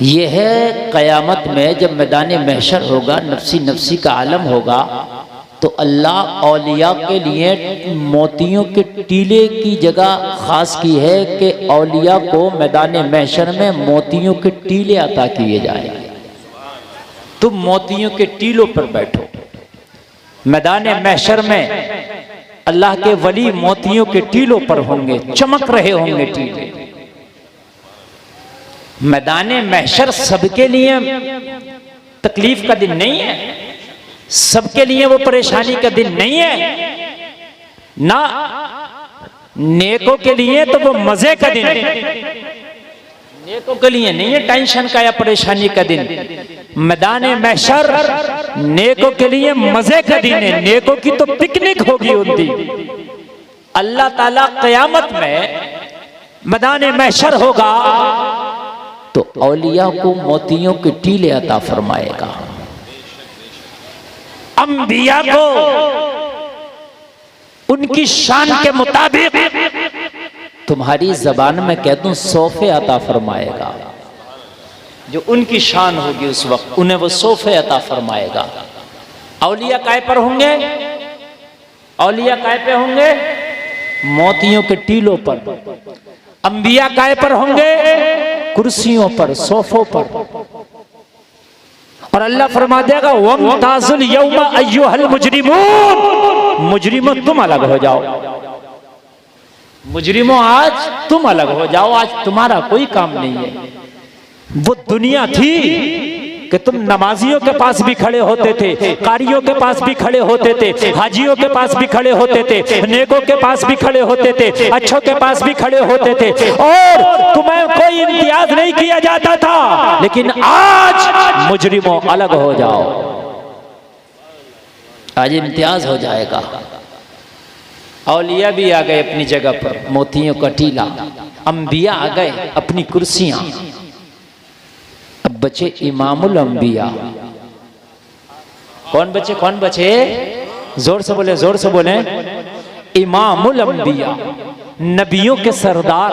यह है क़यामत में जब मैदान महशर होगा, नफसी नफसी का आलम होगा, तो अल्लाह औलिया के लिए मोतियों के टीले की जगह खास की है कि औलिया को मैदान महशर में मोतियों के टीले अता किए जाएंगे। तुम मोतियों के टीलों पर बैठो। मैदान महशर में अल्लाह के वली मोतियों के टीलों पर होंगे, चमक रहे होंगे टीले। मैदान महशर सबके लिए तकलीफ का दिन नहीं है, सबके लिए वो परेशानी का दिन नहीं है ना। नेकों के लिए तो वो मजे का दिन है, नेकों के लिए नहीं है टेंशन का या परेशानी का दिन। मैदान महशर नेकों के लिए मजे का दिन है, नेकों की तो पिकनिक होगी उन दिन। अल्लाह ताला क़यामत में मैदान महशर होगा तो औलिया को मोतियों के टीले अता फरमाएगा, अंबिया को उनकी शान के मुताबिक, तुम्हारी जबान में कह दूं, सोफे अता फरमाएगा। जो उनकी शान होगी उस वक्त उन्हें वो सोफे अता फरमाएगा। औलिया काय पर होंगे? औलिया काय पे होंगे? मोतियों के टीलों पर। अंबिया काय पर होंगे? कुर्सियों पर, सोफों पर। और अल्लाह फरमा देगा वमताजुल यौमा अय्युहल मुजरिमून, मुजरिमों तुम अलग हो जाओ, मुजरिमों आज तुम अलग हो जाओ, आज तुम्हारा कोई काम नहीं है। वो दुनिया थी कि तुम नमाजियों के पास भी खड़े होते थे, कारियों के पास भी खड़े होते थे, हाजियों के पास भी खड़े होते थे, नेकों के पास भी खड़े होते थे, अच्छों के पास भी खड़े होते थे, और तुम्हें कोई इम्तियाज नहीं किया जाता था। लेकिन आज मुजरिमों अलग हो जाओ, आज इम्तियाज हो जाएगा। औलिया भी आ गए अपनी जगह पर, मोतियों का टीला। अंबिया आ गए अपनी कुर्सियां। अब बचे इमामुल अंबिया। कौन बचे? कौन बचे? जोर से बोले, जोर से बोले। इमामुल अंबिया, नबियों के सरदार,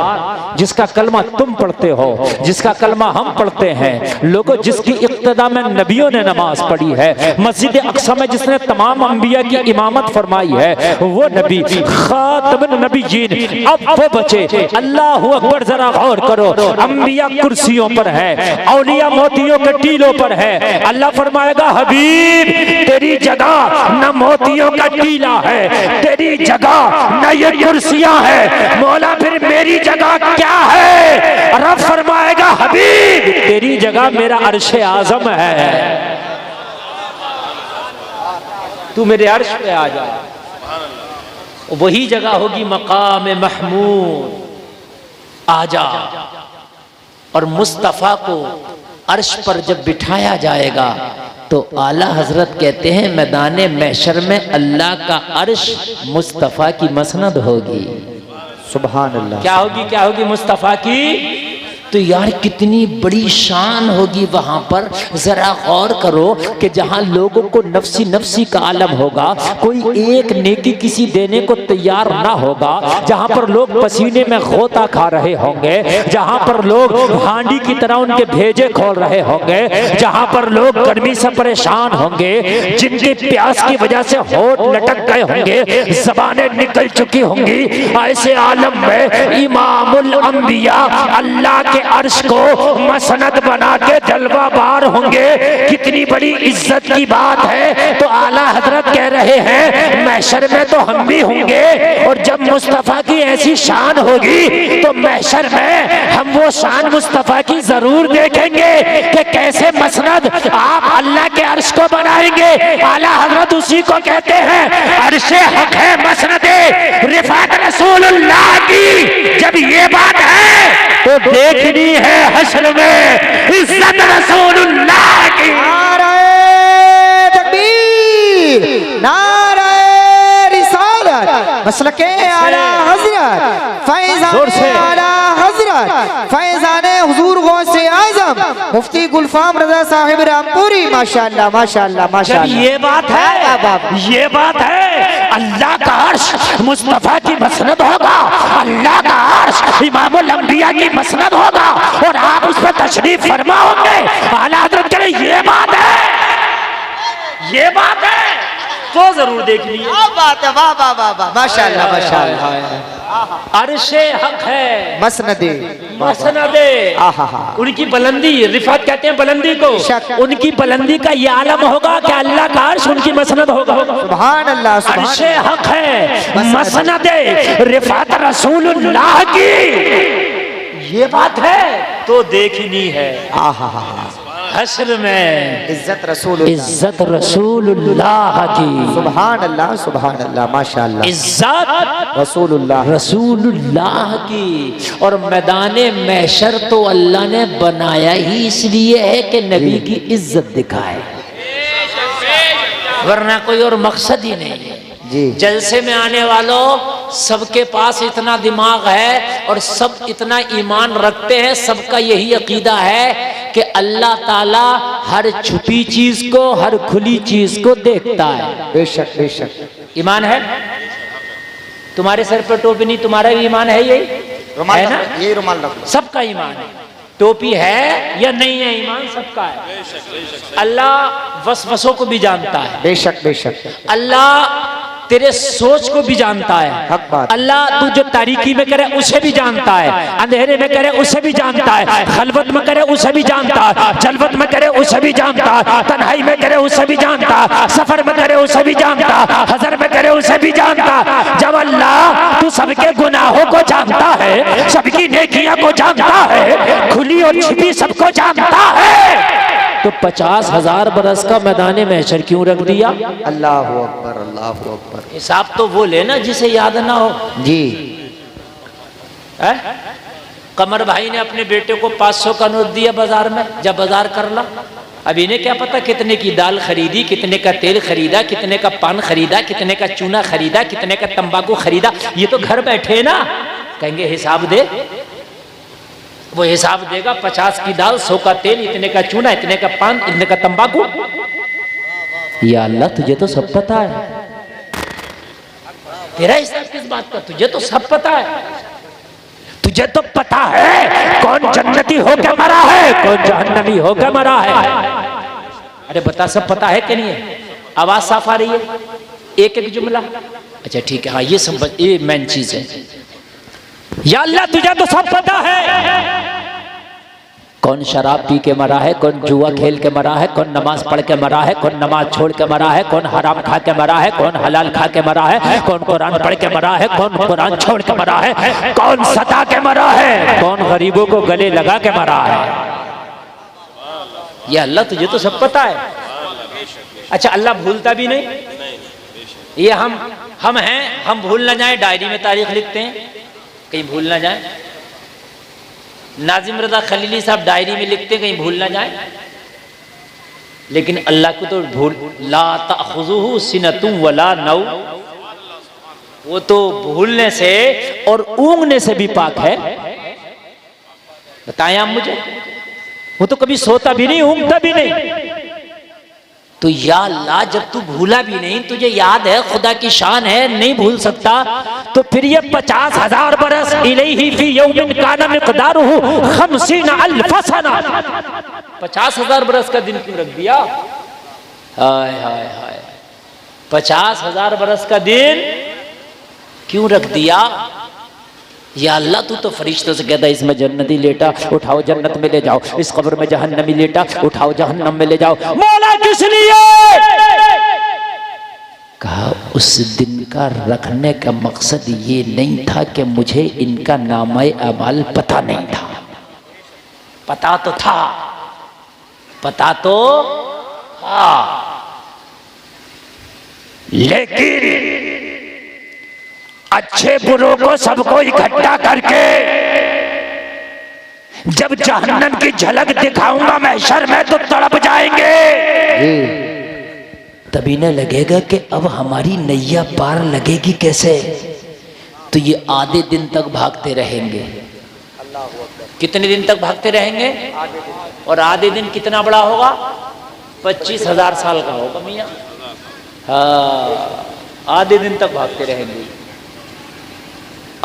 जिसका कलमा तुम पढ़ते हो, जिसका कलमा हम पढ़ते हैं, लोगों जिसकी इक्तदा में नबियों ने नमाज पढ़ी है, मस्जिद अक्सा में जिसने तमाम अंबिया की इमामत फरमाई है, वो नबी खातमुन नबिय्यीन। अब वो बचे। अल्लाहु अकबर, जरा गौर करो। अंबिया कुर्सियों पर है, औलिया मोतियों के टीलों पर है। अल्लाह फरमाएगा हबीब तेरी जगह न मोतियों का टीला है, तेरी जगह न ये कुर्सियां है। मौला फिर मेरी जगह क्या है? रब फरमाएगा हबीब तेरी जगह मेरा अर्श आजम है, तू मेरे अर्श पे आ जा। वही जगह होगी मकाम महमूद, आजा। और मुस्तफा को अर्श पर जब बिठाया जाएगा तो आला हजरत कहते हैं मैदान महशर में अल्लाह का अर्श मुस्तफा की मसनद होगी। सुभान अल्लाह। क्या होगी? क्या होगी? मुस्तफा की। तो यार कितनी बड़ी शान होगी वहां पर। जरा गौर करो कि जहां लोगों को नफसी नफसी का आलम होगा, कोई एक नेकी किसी देने को तैयार ना होगा, जहां पर लोग पसीने में गोता खा रहे होंगे, जहां पर लोग हांडी की तरह उनके भेजे खोल रहे होंगे, जहां पर लोग गर्मी से परेशान होंगे, जिनके प्यास की वजह से होठ लटक गए होंगे, ज़बानें निकल चुकी होंगी, ऐसे आलम में इमामुल अंबिया अल्लाह के अर्श को मसनद बना के जलवा बार होंगे। कितनी बड़ी इज्जत की बात है। तो आला हजरत कह रहे हैं महशर में तो हम भी होंगे, और जब मुस्तफा की ऐसी शान होगी तो महशर में हम वो शान मुस्तफा की जरूर देखेंगे कि कैसे मसनद आप अल्लाह के अर्श को बनाएंगे। आला हजरत उसी को कहते हैं अर्शे हक है मसनदे रिफात रसूलुल्लाह की। जब ये बात है तो देखनी है हश्र में इज्जत रसूलुल्लाह की। नारे तकबीर, नारे रिसालत, मसलके आला हजरत, फैज़ान आला हजरत, फैज़ान हुजूर गौसे आज़म मुफ्ती गुलफाम रजा साहिब रामपुरी, माशाअल्लाह माशाअल्लाह जब माशाअल्लाह। ये बात है, ये बात है, अल्लाह का अर्श मुस्तफा की मसनद होगा, अल्लाह का अर्श इमामुल अंबिया की मसनद होगा और आप उस पर तशरीफ फरमा होंगे। आला हज़रत कह रहे ये बात है, ये बात है, तो जरूर देख लीजिए। क्या बात है, वाह वाह वाह वाह, माशाअल्लाह माशाअल्लाह। अर्शे हक है, मसनदे मसनदे, उनकी बुलंदी, रिफात कहते हैं बुलंदी को, उनकी बुलंदी का ये आलम होगा कि अल्लाह का अर्श उनकी मसनद होगा। सुभान अल्लाह, सुभान अर्शे हक है, मसनदे, रिफात रसूलुल्लाह की, ये बात है तो देखनी है। हश्र में इज्जत रसूलुल्लाह, इज्जत रसूलुल्लाह की, सुभान अल्लाह सुभान अल्लाह, माशाअल्लाह, इज्जत रसूलुल्लाह रसूलुल्लाह की। और मैदाने महशर तो अल्लाह ने बनाया ही इसलिए है कि नबी की इज्जत दिखाए, वरना कोई और मकसद ही नहीं है जी। जलसे में आने वालों, सबके पास इतना दिमाग है और सब इतना ईमान रखते हैं, सबका यही अकीदा है कि अल्लाह ताला हर छुपी चीज को, हर खुली चीज को देखता है। बेशक बेशक। ईमान है? तुम्हारे सर पर टोपी नहीं, तुम्हारा भी ईमान है, यही है ना? यही रुमाल रख लो। सबका ईमान है, टोपी है या नहीं है, ईमान सबका है। अल्लाह वसवसों को भी जानता है, बेशक बेशक। अल्लाह तेरे सोच को भी जानता है, हक बात। अल्लाह तू जो तारीकी में करे उसे भी जानता है, अंधेरे में करे उसे भी जानता है, खलवत में करे उसे भी जानता है, जलवत में करे उसे भी जानता है, तन्हाई में करे उसे भी जानता है, सफर में करे उसे भी जानता है, हजर में करे उसे भी जानता है। जब अल्लाह तू सबके गुनाहों को जानता है, सबकी नेकियां को जानता है, खुली और छिपी सबको जानता है, तो 50,000 बरस का मैदान महशर क्यों रख दिया? अल्लाह अकबर, अल्लाह अकबर। हिसाब तो वो लेना जिसे याद ना हो जी। है? कमर भाई ने अपने बेटे को 500 का नोट दिया बाजार में, जब बाजार कर ला। अब इन्हें क्या पता कितने की दाल खरीदी, कितने का तेल खरीदा, कितने का पान खरीदा, कितने का चूना खरीदा, कितने का तंबाकू खरीदा। ये तो घर बैठे ना, कहेंगे हिसाब दे, वो हिसाब देगा। 50 की दाल, 100 का तेल, इतने का चूना, इतने का पान, इतने का तंबाकू। या अल्लाह तुझे तो सब पता है, तेरा हिसाब किस बात का? तुझे तो सब पता है, तुझे तो पता है कौन जन्नती होकर मरा है, कौन जहन्नमी होकर मरा है। अरे बता, सब पता है कि नहीं है? आवाज साफ आ रही है? एक एक जुमला? अच्छा ठीक है, हाँ ये समझ, ये मेन चीज है। या अल्लाह तुझे तो सब पता है, कौन शराब पी के मरा है, कौन जुआ खेल के मरा है, कौन नमाज पढ़ के मरा है, कौन नमाज छोड़ के मरा है, कौन हराम खा के मरा है, कौन हलाल खा के मरा है, कौन कुरान पढ़ के मरा है, कौन कुरान छोड़ के मरा है, कौन सता के मरा है, कौन गरीबों को गले लगा के मरा है। ये अल्लाह तुझे तो सब पता है। अच्छा, अल्लाह भूलता भी नहीं? ये हम हैं, हम भूल ना जाए, डायरी में तारीख लिखते हैं, कहीं भूल ना जाए। नाजिम रजा खलीली साहब डायरी में लिखते, कहीं भूल ना जाए। लेकिन अल्लाह को तो भूल, ला ताखुजुहु सिनतुम वला नौ, वो तो भूलने से और ऊँघने से भी पाक है। बताएं आप मुझे, वो तो कभी सोता भी नहीं, ऊँघता भी नहीं। तो या अल्लाह, जब तू भूला भी नहीं, तुझे याद है, खुदा की शान है, नहीं भूल सकता, तो फिर ये 50,000 बरस इलैहि फी यौमिन काना मिक़दारुहु 50 अल्फ सना, 50,000 बरस का दिन क्यों रख दिया? हाय हाय हाय, 50,000 बरस का दिन क्यों रख दिया? या अल्लाह तू तो फरिश्तों से कहता है, इसमें जन्नती लेटा, उठाओ जन्नत में ले जाओ, इस कब्र में जहन्नमी लेटा, उठाओ जहन्नम में ले जाओ। मौला किस लिए कहा? उस दिन का रखने का मकसद ये नहीं था कि मुझे इनका नामे अमाल पता नहीं था, पता तो था, पता तो था, लेकिन अच्छे बुरों को सबको इकट्ठा करके जब जहन्नम की झलक दिखाऊंगा महशर में तो तड़प जाएंगे। तभी न लगेगा कि अब हमारी नैया पार लगेगी कैसे, तो ये आधे दिन तक भागते रहेंगे। कितने दिन तक भागते रहेंगे? और आधे दिन कितना बड़ा होगा? 25,000 साल का होगा मियाँ। हाँ, आधे दिन तक भागते रहेंगे,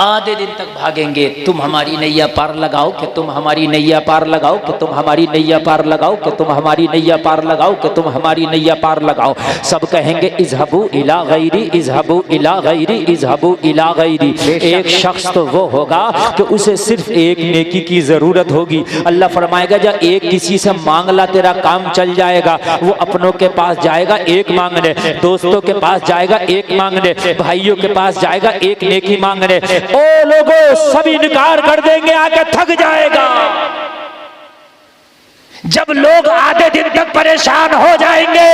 आधे दिन तक भागेंगे। तुम हमारी नैया पार लगाओ कि तुम हमारी नैया पार लगाओ कि तुम हमारी नैया पार लगाओ कि तुम हमारी नैया पार लगाओ कि तुम हमारी नैया पार लगाओ। सब कहेंगे इज़हबू इला गैरी, इज़हबू इला गैरी, इज़हबू इला गैरी। एक शख्स तो वो होगा कि उसे सिर्फ एक नेकी की जरूरत होगी। अल्लाह फरमाएगा जा एक किसी से मांग ला, तेरा काम चल जाएगा। वो अपनों के पास जाएगा एक मांगने, दोस्तों के पास जाएगा एक मांगने, भाइयों के पास जाएगा एक नेकी मांगने। ओ लोगों, सभी इनकार कर देंगे, आके थक जाएगा। जब लोग आधे दिन तक परेशान हो जाएंगे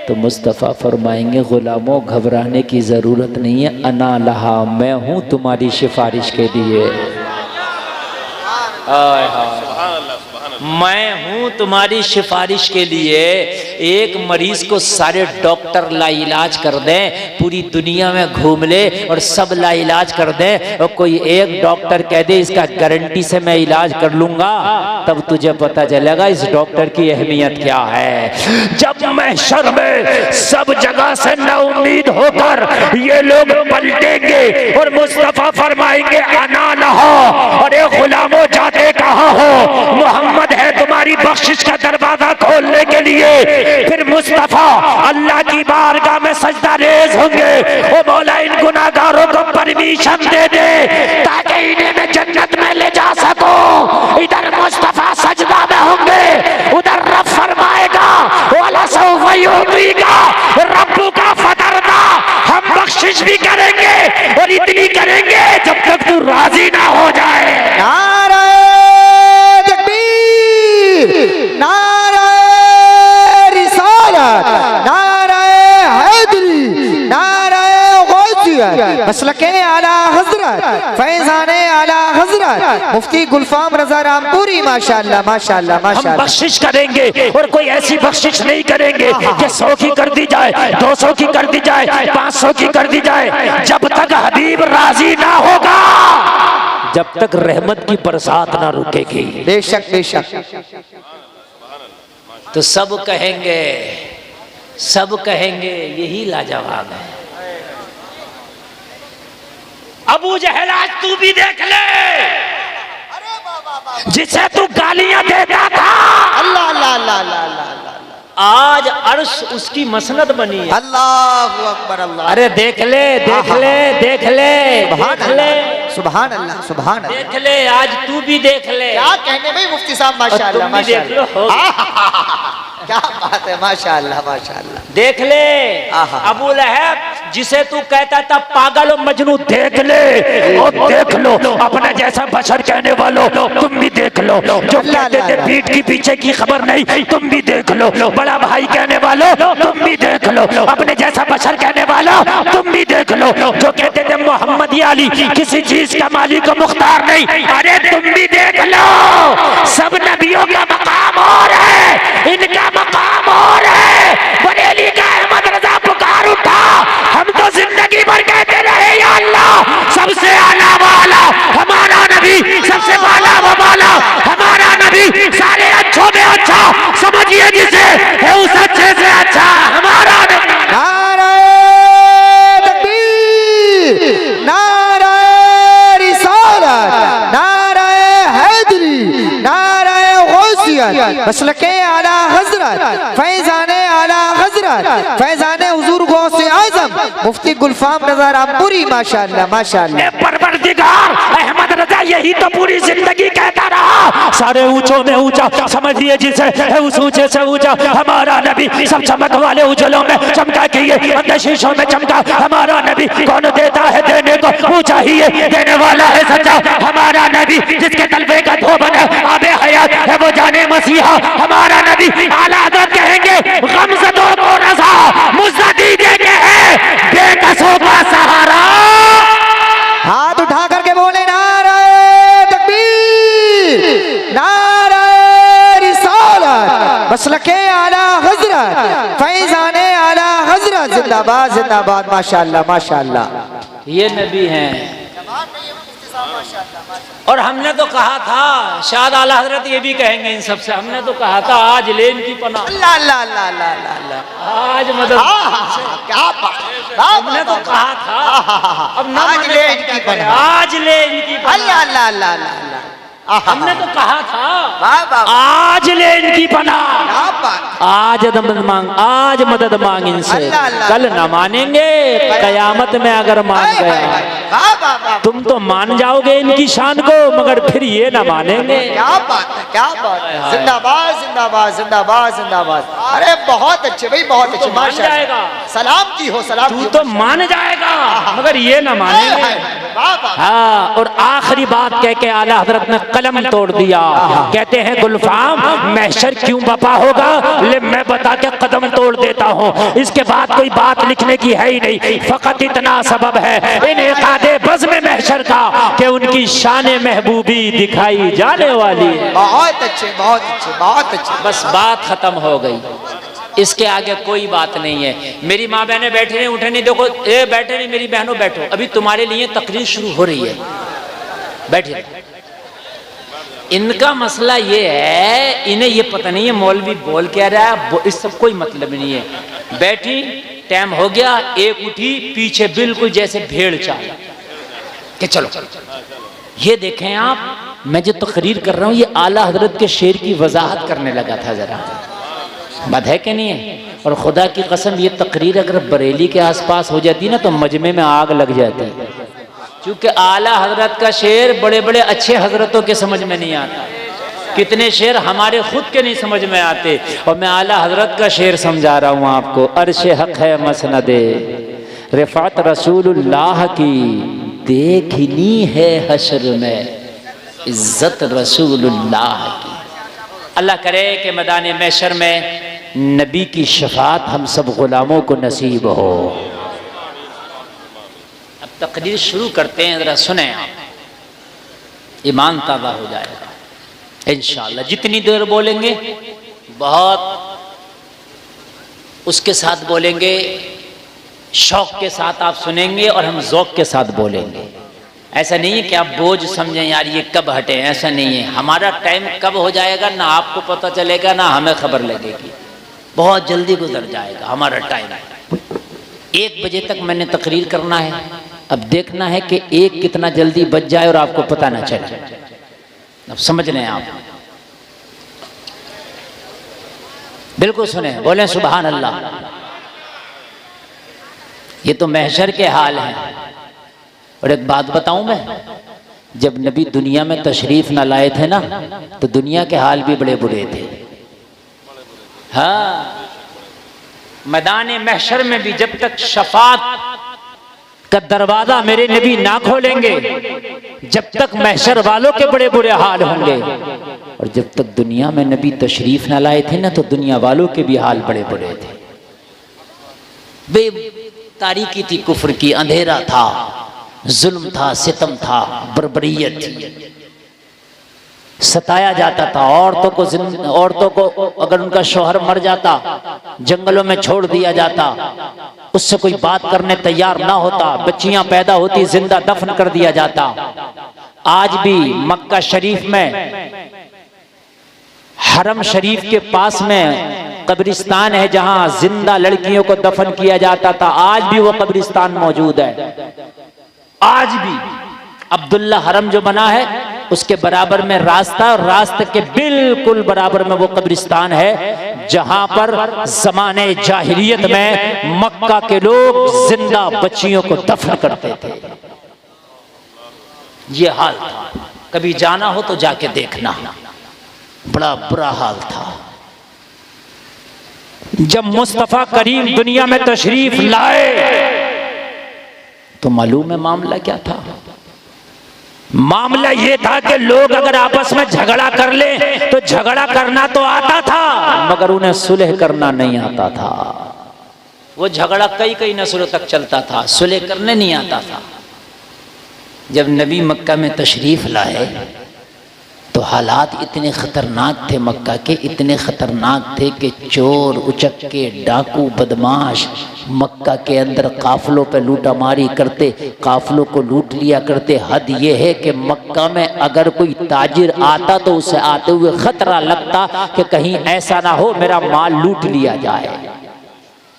तो मुस्तफा फरमाएंगे गुलामों घबराने की जरूरत नहीं है, अना लहा, मैं हूं तुम्हारी सिफारिश के लिए। मैं हूं तुम्हारी सिफारिश के लिए। एक मरीज को सारे डॉक्टर लाइलाज कर दें, पूरी दुनिया में घूम ले और सब लाइलाज कर दें, और कोई एक डॉक्टर कह दे इसका गारंटी से मैं इलाज कर लूंगा, तब तुझे पता चलेगा इस डॉक्टर की अहमियत क्या है। जब महशर में सब जगह से नाउम्मीद होकर ये लोग पलटेंगे और मुस्तफा फरमाएंगे अना लहा, अरे गुलामों जाते कहाँ हो, मोहम्मद है तुम्हारी बख्शिश का दरवाजा खोलने के लिए। फिर मुस्तफा अल्लाह की बारगाह में सजदा रेज होंगे, ओ मौला इन गुनाहगारों को परमिशन दे दे ताकि इन्हें मैं जन्नत में ले जा सकूं। इधर मुस्तफा सजदा में होंगे, उधर रब फरमाएगा वाला सौफ युतीका रब्बुका फतरदा, हम बख्शिश भी करेंगे और इतनी करेंगे जब तक तू राजी ना हो जाए। नाराए रिसालत, नाराए हैदरी, नाराए गौसियत, मसलके आला हजरत, फैजाने आला हजरत मुफ्ती गुलफाम रजा रामपुरी, माशाअल्लाह माशाअल्लाह माशाअल्लाह। हम बख्शिश करेंगे और कोई ऐसी बख्शिश नहीं करेंगे कि 100 की कर दी जाए, 200 की कर दी जाए, 500 की कर दी जाए। जब तक हबीब राजी ना होगा, जब तक रहमत की बरसात ना रुकेगी। बेशक बेशक। तो सब कहेंगे, सब कहेंगे यही लाजवाब है। अबू जहल आज तू भी देख ले, जिसे तू गालियां देता था, अल्लाह अल्लाह अल्लाह अल्लाह, आज अर्श उसकी मसनद बनी है। अल्लाहु अकबर अल्लाह। अरे देख ले देख ले देख ले देख ले, सुभान अल्लाह सुभान अल्लाह। देख ले, आज तू भी देख ले। क्या कहने भाई मुफ्ती साहब, माशाअल्लाह माशाअल्लाह, क्या बात है, माशाअल्लाह माशाअल्लाह। देख ले अबू लहब जिसे तू कहता था पागल और मजनू, देख ले और देख लो अपना जैसा बशर कहने वालों, तुम भी देख लो। जो कहते थे पीठ की पीछे की खबर नहीं, तुम भी देख लो। बड़ा भाई कहने वालों, तुम भी देख लो। अपने जैसा बशर कहने वाला, तुम भी देख लो। जो कहते थे मोहम्मद या अली किसी चीज का मालिक और मुख्तार नहीं, अरे तुम भी देख लो। सब नबियों का मकाम और है, इनका मकाम और है। बरेली का अहमद रजा पुकार उठा, हम तो जिंदगी भर कहते रहे या अल्लाह सबसे आला वाला हमारा नबी, सबसे वाला वाला हमारा नबी, सारे अच्छों में अच्छा समझिए जिसे है उस अच्छे से अच्छा हमारा नबी। नाराए तकबीर, नाराए रिसालत, नाराए हैदरी, नाराए गौसियत, मसलके आला हजरत, फैजाने आला हजरत, फैजाने हुजूर गौसे आजम मुफ्ती गुलफाम रजा रामपुरी, माशाअल्लाह माशाअल्लाह। परवरदिगार अहमद रजा यही तो पूरी जिंदगी कहता रहा, सारे ऊंचों में ऊंचा समझिए जिसे है उस ऊंचे से ऊंचा हमारा नबी। सब चमक वाले उजलों में चमका किए, अंदर शीशों में चमका हमारा नबी। कौन देता है देने को, वो चाहिए देने वाला है सच्चा हमारा नबी। जिसके तलबे का धोबन है आबे हयात है वो जाने मसीहा हमारा नबी। आला हज़रत कहेंगे गमज़दों को रज़ा मुज़्ज़दी देंगे है बेकसों का सहारा। हाथ उठा करके बोले नाराए तकबीर, नाराए रिसालत, मसलके आला हजरत, फैजाने आला हजरत, जिंदाबाद जिंदाबाद, माशाअल्लाह माशाअल्लाह। ये नबी हैं। जवान नहीं है मुफ्ती साहब, माशाअल्लाह माशाअल्लाह। और हमने तो कहा था, शायद आला हजरत ये भी कहेंगे इन सबसे, हमने तो कहा था आज ले इनकी पनाह, अल्लाह अल्लाह अल्लाह अल्लाह अल्लाह अल्लाह। आज मदद, क्या बात, हमने तो कहा था अब ना आज ले इनकी पनाह, आज ले इनकी पनाह, अल्लाह अल्लाह अल्लाह अल्लाह। हमने तो कहा था वाह वाह, आज ले इनकी पनाह, क्या बात, आज मदद मांग इनसे, अल्लाह अल्लाह। कल ना मानेंगे, कयामत में अगर मान गया। वाह वाह वाह, तुम तो मान जाओगे इनकी शान को, मगर फिर ये ना मानेंगे। क्या बात है, क्या बात है, जिंदाबाद जिंदाबाद जिंदाबाद जिंदाबाद। अरे बहुत अच्छे भाई, बहुत अच्छे, मान माशाअल्लाह। जाएगा, सलाम की हो, सलाम तू की हो। तो मान जाएगा मगर ये ना मानेंगे। वाह वाह, हाँ, और आखिरी बात कह के आला हजरत ने कलम तोड़ दिया। कहते हैं गुलफाम महशर क्यों बपा होगा, ले मैं बता के कदम तोड़ देता हूँ। इसके बाद कोई बात लिखने की है ही नहीं, फकत इतना सबब है इन इकादे बज़्म महशर का कि उनकी शान महबूबी दिखाई जाने वाली है। बहुत अच्छे बहुत अच्छे बहुत अच्छे। बस बात खत्म हो गई, इसके आगे कोई बात नहीं है। मेरी माँ बहनें बैठे नहीं, उठे नहीं, देखो ए बैठे नहीं, मेरी बहनों बैठो, अभी तुम्हारे लिए तकरीर शुरू हो रही है, बैठिए। इनका मसला ये है, इन्हें ये पता नहीं है मौलवी बोल क्या रहा है, इस सब कोई मतलब नहीं है। बैठी, टाइम हो गया, एक उठी, पीछे बिल्कुल जैसे भेड़ चाल के चलो। ये देखें आप, मैं जो तकरीर कर रहा हूँ ये आला हजरत के शेर की वजाहत करने लगा था, जरा बात है कि नहीं है। और खुदा की कसम ये तकरीर अगर बरेली के आसपास हो जाती ना तो मजमे में आग लग जाती, क्योंकि आला हजरत का शेर बड़े बड़े अच्छे हजरतों के समझ में नहीं आता, कितने शेर हमारे खुद के नहीं समझ में आते। और मैं आला हजरत का शेर समझा रहा हूँ आपको। अर्श हक है मसनदे रिफात रसूलुल्लाह की, देखनी है हश्र में इज्जत रसूलुल्लाह की। अल्लाह करे कि मैदान महशर में नबी की शफात हम सब गुलामों को नसीब हो। अब तकरीर शुरू करते हैं, जरा सुने आप, ईमान ताज़ा हो जाएगा इंशाअल्लाह। जितनी देर बोलेंगे बहुत उसके साथ बोलेंगे, शौक के साथ आप सुनेंगे और हम ज़ौक़ के साथ बोलेंगे। ऐसा नहीं है कि आप बोझ समझें यार ये कब हटे, ऐसा नहीं है। हमारा टाइम कब हो जाएगा ना आपको पता चलेगा ना हमें खबर लगेगी, बहुत जल्दी गुजर जाएगा हमारा टाइम। 1 बजे तक मैंने तकरीर करना है, अब देखना है कि 1 कितना जल्दी बज जाए और आपको पता ना चले। अब समझ लें आप, बिल्कुल सुने, बोले सुभान अल्लाह। ये तो महशर के हाल हैं। और एक बात बताऊं मैं, जब नबी दुनिया में तशरीफ ना लाए थे ना तो दुनिया के हाल भी बड़े बुरे थे। हाँ, मैदान महशर में भी जब तक शफात का दरवाजा मेरे नबी ना खोलेंगे जब तक महशर वालों के बड़े बुरे हाल होंगे। और जब तक दुनिया में नबी तशरीफ ना लाए थे ना तो दुनिया वालों के भी हाल बड़े बुरे थे। बे तारीकी थी, कुफ्र की, अंधेरा था, जुल्म था, सितम था, बर्बरियत थी, सताया जाता था। औरतों को अगर उनका शौहर मर जाता जंगलों में छोड़ दिया जाता, उससे कोई बात करने तैयार ना होता, बच्चियां पैदा होती जिंदा दफन कर दिया जाता। आज भी मक्का शरीफ में हरम शरीफ के पास में कब्रिस्तान है जहां जिंदा लड़कियों को दफन किया जाता था, आज भी वो कब्रिस्तान मौजूद है। आज भी अब्दुल्ला हरम जो बना है उसके बराबर में रास्ता, और रास्ते के बिल्कुल बराबर में वो कब्रिस्तान है जहां पर ज़माने जाहिलियत में मक्का के लोग जिंदा बच्चियों को दफन करते थे। ये हाल था, कभी जाना हो तो जाके देखना, बड़ा बुरा हाल था। जब मुस्तफा करीम दुनिया में तशरीफ लाए तो मालूम है मामला क्या था? मामला ये था कि लोग अगर आपस में झगड़ा कर ले तो झगड़ा करना तो आता था मगर उन्हें सुलह करना नहीं आता था। वो झगड़ा कई नस्लों तक चलता था, सुलह करने नहीं आता था। जब नबी मक्का में तशरीफ लाए तो हालात इतने ख़तरनाक थे मक्का के, इतने ख़तरनाक थे कि चोर, उचक्के, डाकू, बदमाश मक्का के अंदर काफ़िलों पे लूटामारी करते, काफ़िलों को लूट लिया करते। हद ये है कि मक्का में अगर कोई ताजिर आता तो उसे आते हुए ख़तरा लगता कि कहीं ऐसा ना हो मेरा माल लूट लिया जाए,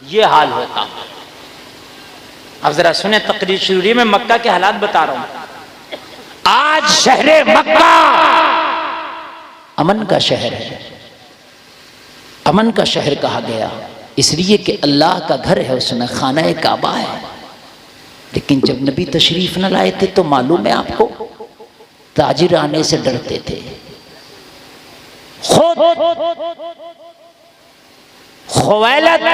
ये हाल होता। अब ज़रा सुने तकरीर शुरू में मक्का के हालात बता रहा हूँ। आज शहरे मक्का अमन का शहर है। अमन का शहर कहा गया इसलिए कि अल्लाह का घर है, उसमें खाना काबा है। लेकिन जब नबी तशरीफ न लाए थे तो मालूम है आपको, ताजिर आने से डरते थे। खुद खुवैलद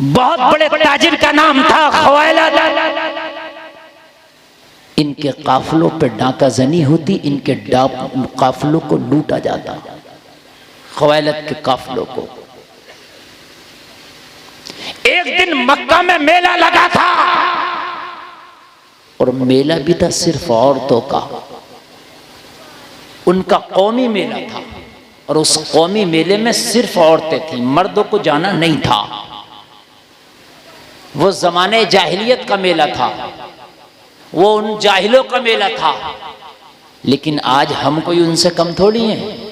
बहुत बड़े ताजिर का नाम था, खुवैलद। इनके काफिलों पे डाका जनी होती, इनके काफिलों को लूटा जाता, खुवैलद के काफिलों को। एक दिन मक्का में मेला लगा था, और मेला भी था सिर्फ औरतों का। उनका कौमी मेला था, और उस कौमी मेले में सिर्फ औरतें थीं, मर्दों को जाना नहीं था। वो जमाने जाहिलियत का मेला था, वो उन जाहिलों का मेला था। लेकिन आज हम कोई उनसे कम थोड़ी हैं।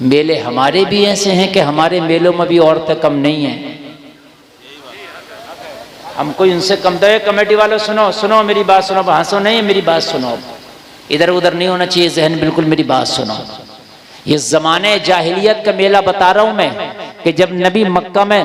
मेले हमारे भी ऐसे हैं कि हमारे मेलों में भी औरतें कम नहीं हैं। हम कोई उनसे कम तो है। कमेटी वालों सुनो सुनो मेरी बात सुनो, हंसो नहीं, मेरी बात सुनो, इधर उधर नहीं होना चाहिए जहन, बिल्कुल मेरी बात सुनो। ये ज़माने जाहिलियत का मेला बता रहा हूं मैं, कि जब नबी मक्का में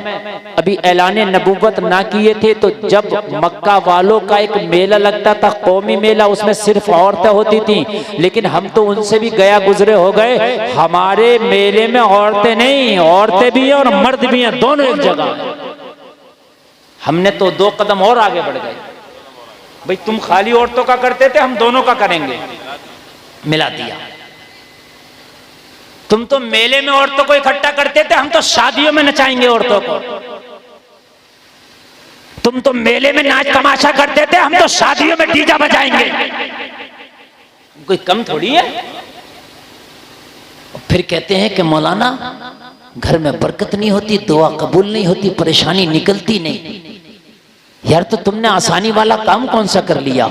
अभी ऐलान नबूवत ना किए थे, तो जब मक्का वालों का एक मेला लगता था, कौमी मेला, उसमें सिर्फ औरतें होती थी। लेकिन हम तो उनसे भी गया गुजरे हो गए। हमारे मेले में औरतें नहीं, औरतें भी हैं और मर्द भी हैं, दोनों एक जगह। हमने तो 2 कदम और आगे बढ़ गए। भाई तुम खाली औरतों का करते थे, हम दोनों का करेंगे, मिला दिया। तुम तो मेले में औरतों को इकट्ठा करते थे, हम तो शादियों में नचाएंगे औरतों को। तुम तो मेले में नाच तमाशा करते थे, हम तो शादियों में डीजा बजाएंगे। कोई कम थोड़ी है। फिर कहते हैं कि मौलाना घर में बरकत नहीं होती, दुआ कबूल नहीं होती, परेशानी निकलती नहीं। यार तो तुमने आसानी वाला काम कौन सा कर लिया?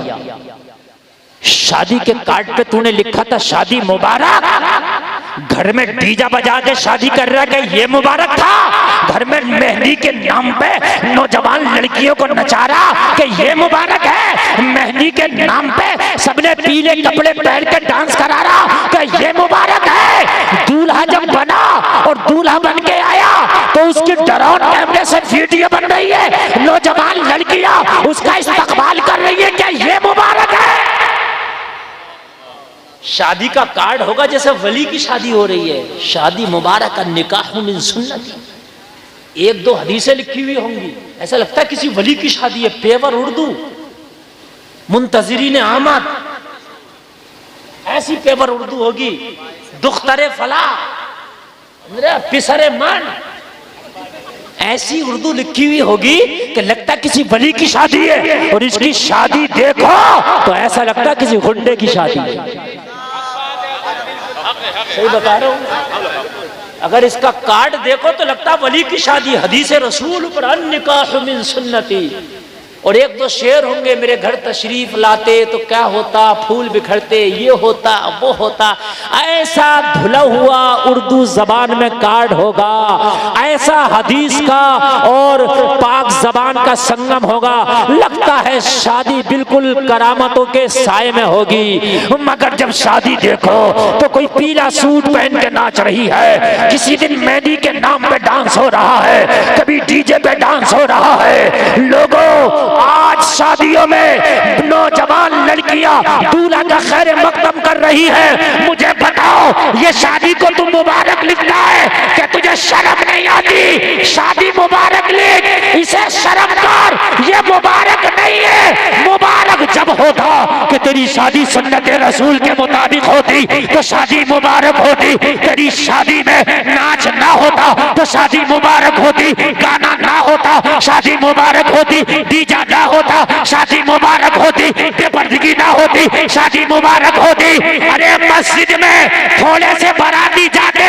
शादी के कार्ड पे तूने लिखा था शादी मुबारक, घर में डीजा बजा के शादी कर रहा है, ये मुबारक था? घर में मेहंदी के नाम पे नौजवान लड़कियों को नचा रहा कि ये मुबारक है? मेहंदी के नाम पे सबने पीले कपड़े पहन के डांस करा रहा कि ये मुबारक है? दूल्हा जब बना और दूल्हा बन के आया तो उसकी ड्रोन कैमरे से वीडियो बन रही है, नौजवान लड़कियां उसका इस्तकबाल कर रही है, क्या ये मुबारक है? शादी का कार्ड होगा जैसे वली की शादी हो रही है, शादी मुबारक, निकाह मिन सुन्नती। 1-2 हदीसें लिखी हुई होंगी, ऐसा लगता है किसी वली की शादी है। पेवर उर्दू, मुंतजिरीन आमद, ऐसी पेवर उर्दू होगी। दुख्तरे फला, पिसरे मन, ऐसी उर्दू लिखी हुई होगी कि लगता किसी वली की शादी है। और इसकी शादी देखो तो ऐसा लगता किसी गुंडे की शादी है। सही बता रहा हूं। अगर इसका कार्ड देखो तो लगता वली की शादी। हदीस रसूल पर निकाह मिन सुन्नती। और 1-2 शेर होंगे, मेरे घर तशरीफ लाते तो क्या होता, फूल बिखरते, ये होता वो होता। ऐसा धुला हुआ उर्दू जबान में कार्ड होगा, ऐसा हदीस का और पाक जबान का संगम होगा, लगता है शादी बिल्कुल करामतों के साए में होगी। मगर जब शादी देखो तो कोई पीला सूट पहन के नाच रही है, किसी दिन मेहंदी के नाम पे डांस हो रहा है, कभी डीजे पे डांस हो रहा है। लोगों, आज शादियों में नौजवान लड़कियां दूल्हा का खैर मकदम कर रही है। मुझे बताओ, ये शादी को तुम मुबारक लिखता है कि तुझे शर्म नहीं आती? शादी मुबारक लिख, इसे शर्म कर, ये मुबारक नहीं है। मुबारक जब होगा कि तेरी शादी सुन्नत रसूल के मुताबिक होती तो शादी मुबारक होती। तेरी शादी में नाच ना होता तो शादी मुबारक होती, गाना ना होता शादी मुबारक होती, डीजा ना होता शादी मुबारक होती, बेपर्दगी ना होती शादी मुबारक होती। अरे मस्जिद में थोड़े से बाराती जाके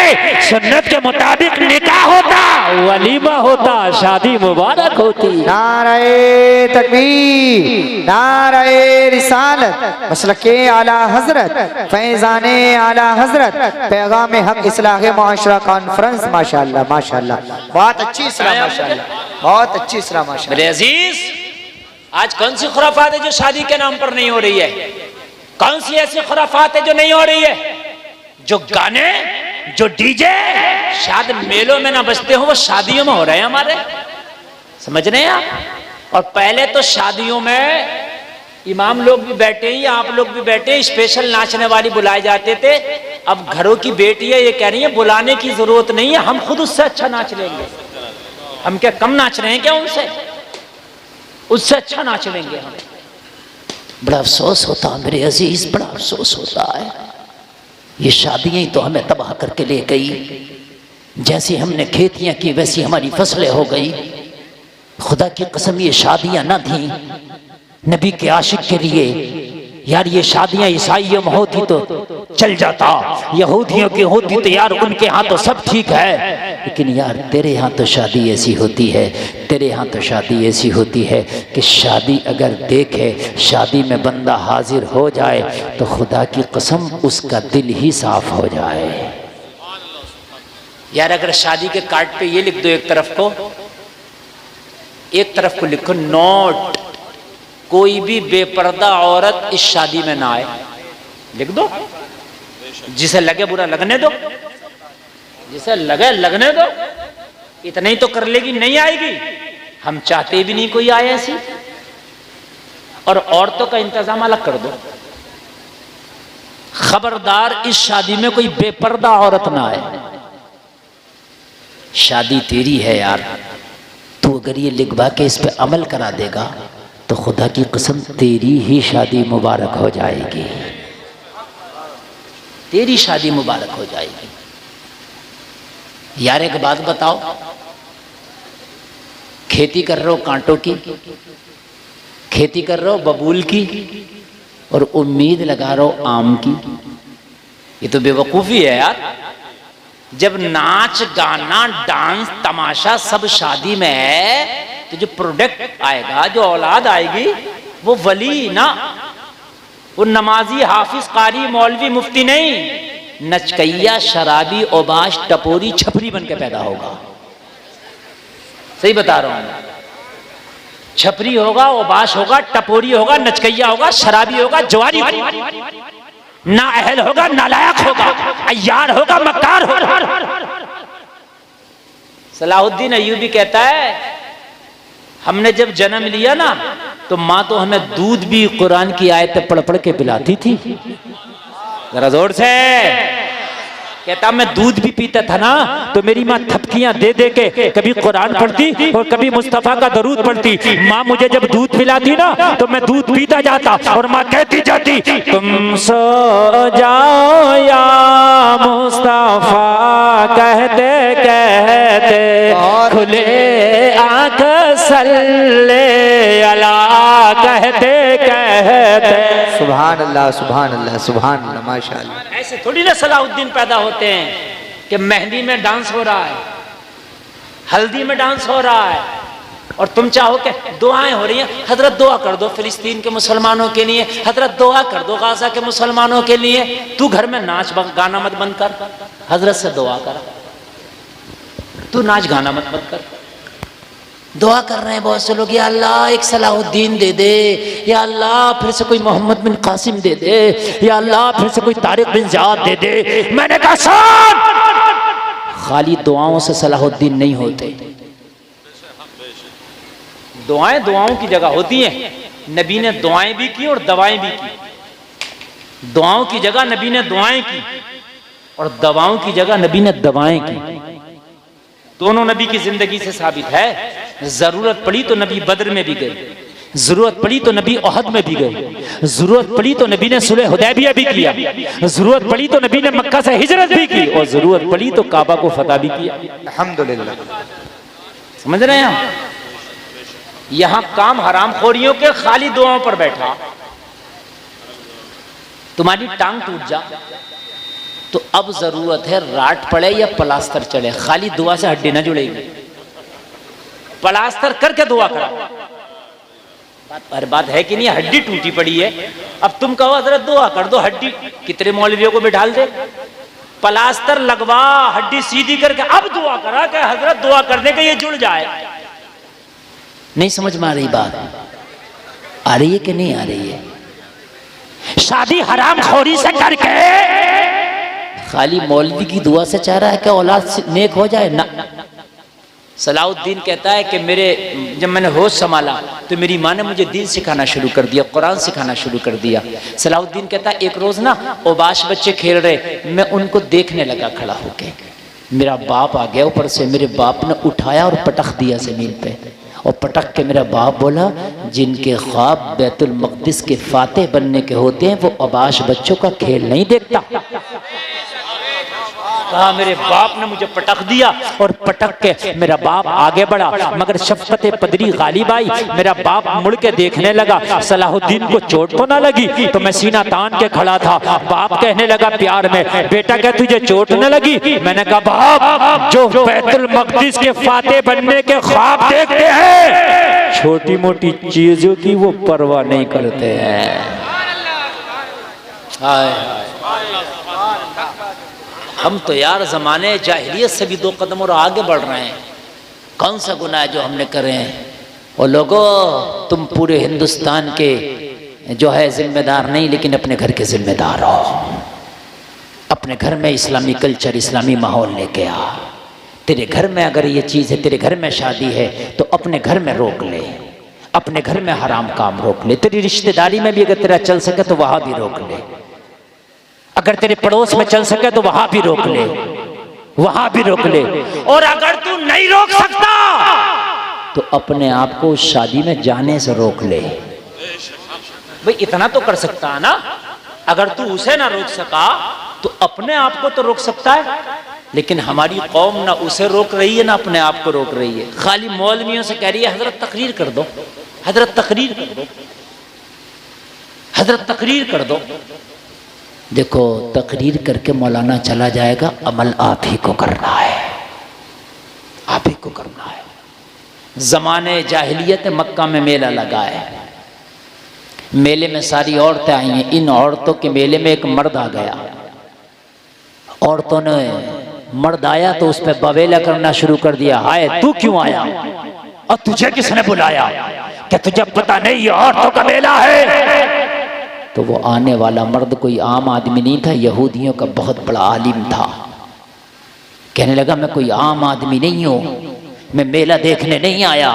सुन्नत के मुताबिक निकाह होता, वलीमा होता, शादी मुबारक होती। नारे तकबीर, नारे रिसालत, मसलके आला हजरत, फैजाने आला हजरत, पैगाम हक इस्लाह मुआशरा कॉन्फ्रेंस। माशाअल्लाह माशाअल्लाह, बहुत अच्छी इस्लाह माशाअल्लाह, बहुत अच्छी इस्लाह माशाअल्लाह। मेरे अजीज, आज कौन सी खुराफात है जो शादी के नाम पर नहीं हो रही है? कौन सी ऐसी खुराफात है जो नहीं हो रही है? जो गाने, जो डीजे शायद मेलों में ना बजते हो, वो शादियों में हो रहे हैं हमारे। समझ रहे हैं आप? और पहले तो शादियों में इमाम लोग भी बैठे हैं, आप लोग भी बैठे हैं, स्पेशल नाचने वाली बुलाए जाते थे। अब घरों की बेटियां ये कह रही है बुलाने की जरूरत नहीं है, हम खुद उससे अच्छा नाच लेंगे। हम क्या कम नाच रहे हैं क्या उनसे? उससे अच्छा नाच लेंगे हम। बड़ा अफसोस होता है मेरे अजीज, बड़ा अफसोस होता है। ये शादियां ही तो हमें तबाह करके ले गई। जैसी हमने खेतियां की वैसी हमारी फसलें हो गई। खुदा की कसम ये शादियां ना थी नबी के आशिक के लिए। यार ये शादियां ईसाइयों में होती तो चल जाता, यहूदियों की होती तो यार उनके यहाँ तो सब ठीक है, लेकिन यार तेरे यहाँ तो शादी ऐसी होती है, तेरे यहाँ तो शादी ऐसी होती है कि शादी अगर देखे, शादी में बंदा हाजिर हो जाए तो खुदा की कसम उसका दिल ही साफ हो जाए। यार अगर शादी के कार्ड पे ये लिख दो, एक तरफ को लिखो नोट, कोई भी बेपर्दा औरत इस शादी में ना आए, लिख दो। जिसे लगे बुरा लगने दो, जिसे लगे लगने दो, इतना ही तो कर लेगी, नहीं आएगी। हम चाहते भी नहीं कोई आए ऐसी। और औरतों का इंतजाम अलग कर दो, खबरदार इस शादी में कोई बेपर्दा औरत ना आए। शादी तेरी है यार, तू अगर ये लिखवा के इस पे अमल करा देगा तो खुदा की कसम तेरी ही शादी मुबारक हो जाएगी, तेरी शादी मुबारक हो जाएगी। यार एक बात बताओ, खेती कर रहे हो कांटों की, खेती कर रहे हो बबूल की, और उम्मीद लगा रहे हो आम की। ये तो बेवकूफी है यार। जब नाच गाना डांस तमाशा सब शादी में है तो जो प्रोडक्ट आएगा, जो औलाद आएगी, वो वली ना, वो नमाजी हाफिज कारी मौलवी मुफ्ती नहीं, नचकैया शराबी ओबाश टपोरी छपरी बन के पैदा होगा। सही बता रहा हूं, छपरी होगा, ओबाश होगा, टपोरी होगा, नचकैया होगा, शराबी होगा, जवारी होगा, ना अहल होगा, नालायक होगा, अय्यार होगा, मक्कार होगा। सलाहुद्दीन अय्यूबी कहता है हमने जब जन्म लिया ना तो माँ तो हमें दूध भी कुरान की आयतें पढ़ पढ़ के पिलाती थी। जरा जोर से कहता मैं दूध भी पीता था ना तो मेरी माँ थपकियां दे दे के कभी कुरान पढ़ती और कभी मुस्तफा का दरूद पढ़ती। माँ मुझे जब दूध पिलाती ना तो मैं दूध पीता जाता और माँ कहती जाती तुम सो जाओ या मुस्तफा कहते कहते खुले आंख सल्ले अला कहते कहते। सुभान अल्लाह सुभान अल्लाह सुभान अल्लाह माशाअल्लाह। ऐसे थोड़ी ना सलाहुद्दीन पैदा होते हैं कि मेहंदी में डांस हो रहा है, हल्दी में डांस हो रहा है और तुम चाहो कि दुआएं हो रही हैं, हजरत दुआ कर दो फिलिस्तीन के मुसलमानों के लिए, हजरत दुआ कर दो गाजा के मुसलमानों के लिए। तू घर में नाच गाना मत बंद कर, हजरत से दुआ कर। तू नाच गाना मत कर। दुआ कर रहे हैं बहुत से लोग, या अल्लाह एक सलाहुद्दीन दे दे, या अल्लाह फिर से कोई मोहम्मद बिन कासिम दे दे, या अल्लाह फिर से कोई तारिक बिन ज़ियाद दे दे। मैंने कहा सुन, खाली दुआओं से सलाहुद्दीन नहीं होते। दुआएं दुआओं की जगह होती हैं। नबी ने दुआएं भी की और दवाएं भी की। दुआओं की जगह नबी ने दुआएं की और दवाओं की जगह नबी ने दवाएं की। दोनों नबी की जिंदगी से साबित है। जरूरत पड़ी तो नबी बद्र में भी गए, जरूरत पड़ी तो नबी ओहद में भी गए, जरूरत पड़ी तो नबी ने सुलह हुदैबिया भी किया, जरूरत पड़ी तो नबी ने मक्का से हिजरत भी की, और जरूरत पड़ी तो काबा को फतह भी किया। अल्हम्दुलिल्लाह। समझ रहे हैं? यहां काम हराम खोरियों के खाली दुआओं पर बैठा। तुम्हारी टांग टूट जा तो अब जरूरत है राट पड़े या प्लास्टर चढ़े, खाली दुआ से हड्डी ना जुड़ेगी, प्लास्टर करके दुआ करा। बात है कि नहीं? हड्डी टूटी पड़ी है, अब तुम कहो हजरत दुआ कर दो, हड्डी कितने मौलवियों को बिठाल दे, प्लास्टर लगवा हड्डी सीधी करके अब दुआ करा कि हजरत दुआ करने का ये जुड़ जाए। नहीं समझ में आ रही बात? आ रही है कि नहीं आ रही है? शादी हराम खोरी से करके खाली मौलवी की दुआ से चाह रहा है कि औलाद नेक हो जाए ना। सलाउद्दीन कहता है कि जब मैंने होश संभाला तो मेरी माँ ने मुझे दीन सिखाना शुरू कर दिया, कुरान सिखाना शुरू कर दिया। सलाउद्दीन कहता है एक रोज ना ओबाश बच्चे खेल रहे, मैं उनको देखने लगा खड़ा होके, मेरा बाप आ गया ऊपर से, मेरे बाप ने उठाया और पटक दिया जमीन पे, और पटक के मेरा बाप बोला जिनके ख्वाब बैतुल मक़दिस के फातेह बनने के होते हैं वो ओबाश बच्चों का खेल नहीं देखता। कहा मेरे बाप ने मुझे पटक दिया, और पटक के मेरा बाप आगे बढ़ा, मगर शफकत पदरी गालिब आई, मेरा बाप मुड़ के देखने लगा, सलाहुद्दीन को चोट तो ना लगी, तो मैं सीना तान के खड़ा था। बाप कहने लगा प्यार में, बेटा क्या तुझे चोट न लगी? मैंने कहा बाप, जो बैतुल मक़दिस के फातेह बनने के ख्वाब देखते हैं छोटी मोटी चीजों की वो परवाह नहीं करते हैं। हम तो यार ज़माने जाहिलियत से भी 2 कदम और आगे बढ़ रहे हैं। कौन सा गुनाह है जो हमने करे हैं? और लोगों तुम पूरे हिंदुस्तान के जो है जिम्मेदार नहीं, लेकिन अपने घर के जिम्मेदार हो। अपने घर में इस्लामी कल्चर, इस्लामी माहौल लेके आ। तेरे घर में अगर ये चीज़ है, तेरे घर में शादी है तो अपने घर में रोक ले, अपने घर में हराम काम रोक ले। तेरी रिश्तेदारी में भी अगर तेरा चल सके तो वहाँ भी रोक ले, अगर तेरे पड़ोस में चल सके तो वहां भी रोक ले, वहां भी रोक ले। और अगर तू नहीं रोक सकता तो अपने आप को उस शादी में जाने से रोक ले। भाई इतना तो कर सकता है ना? अगर तू उसे ना रोक सका तो अपने आप को तो रोक सकता है। लेकिन हमारी कौम ना उसे रोक रही है ना अपने आप को रोक रही है। खाली मौलवियों से कह रही है हजरत तकरीर कर दो, हजरत तकरीर कर दो, हजरत तकरीर कर दो। देखो तकरीर करके मौलाना चला जाएगा, अमल आप ही को करना है, आप ही को करना है। ज़माने जाहिलियत मक्का में मेला लगा है, मेले में सारी औरतें आई हैं। इन औरतों के मेले में एक मर्द आ गया, औरतों ने मर्द आया तो उस पर बवेला करना शुरू कर दिया, हाय तू क्यों आया और तुझे किसने बुलाया, क्या तुझे पता नहीं ये औरतों का मेला है? तो वो आने वाला मर्द कोई आम आदमी नहीं था, यहूदियों का बहुत बड़ा आलिम था। कहने लगा मैं कोई आम आदमी नहीं हूं, मैं मेला देखने नहीं आया।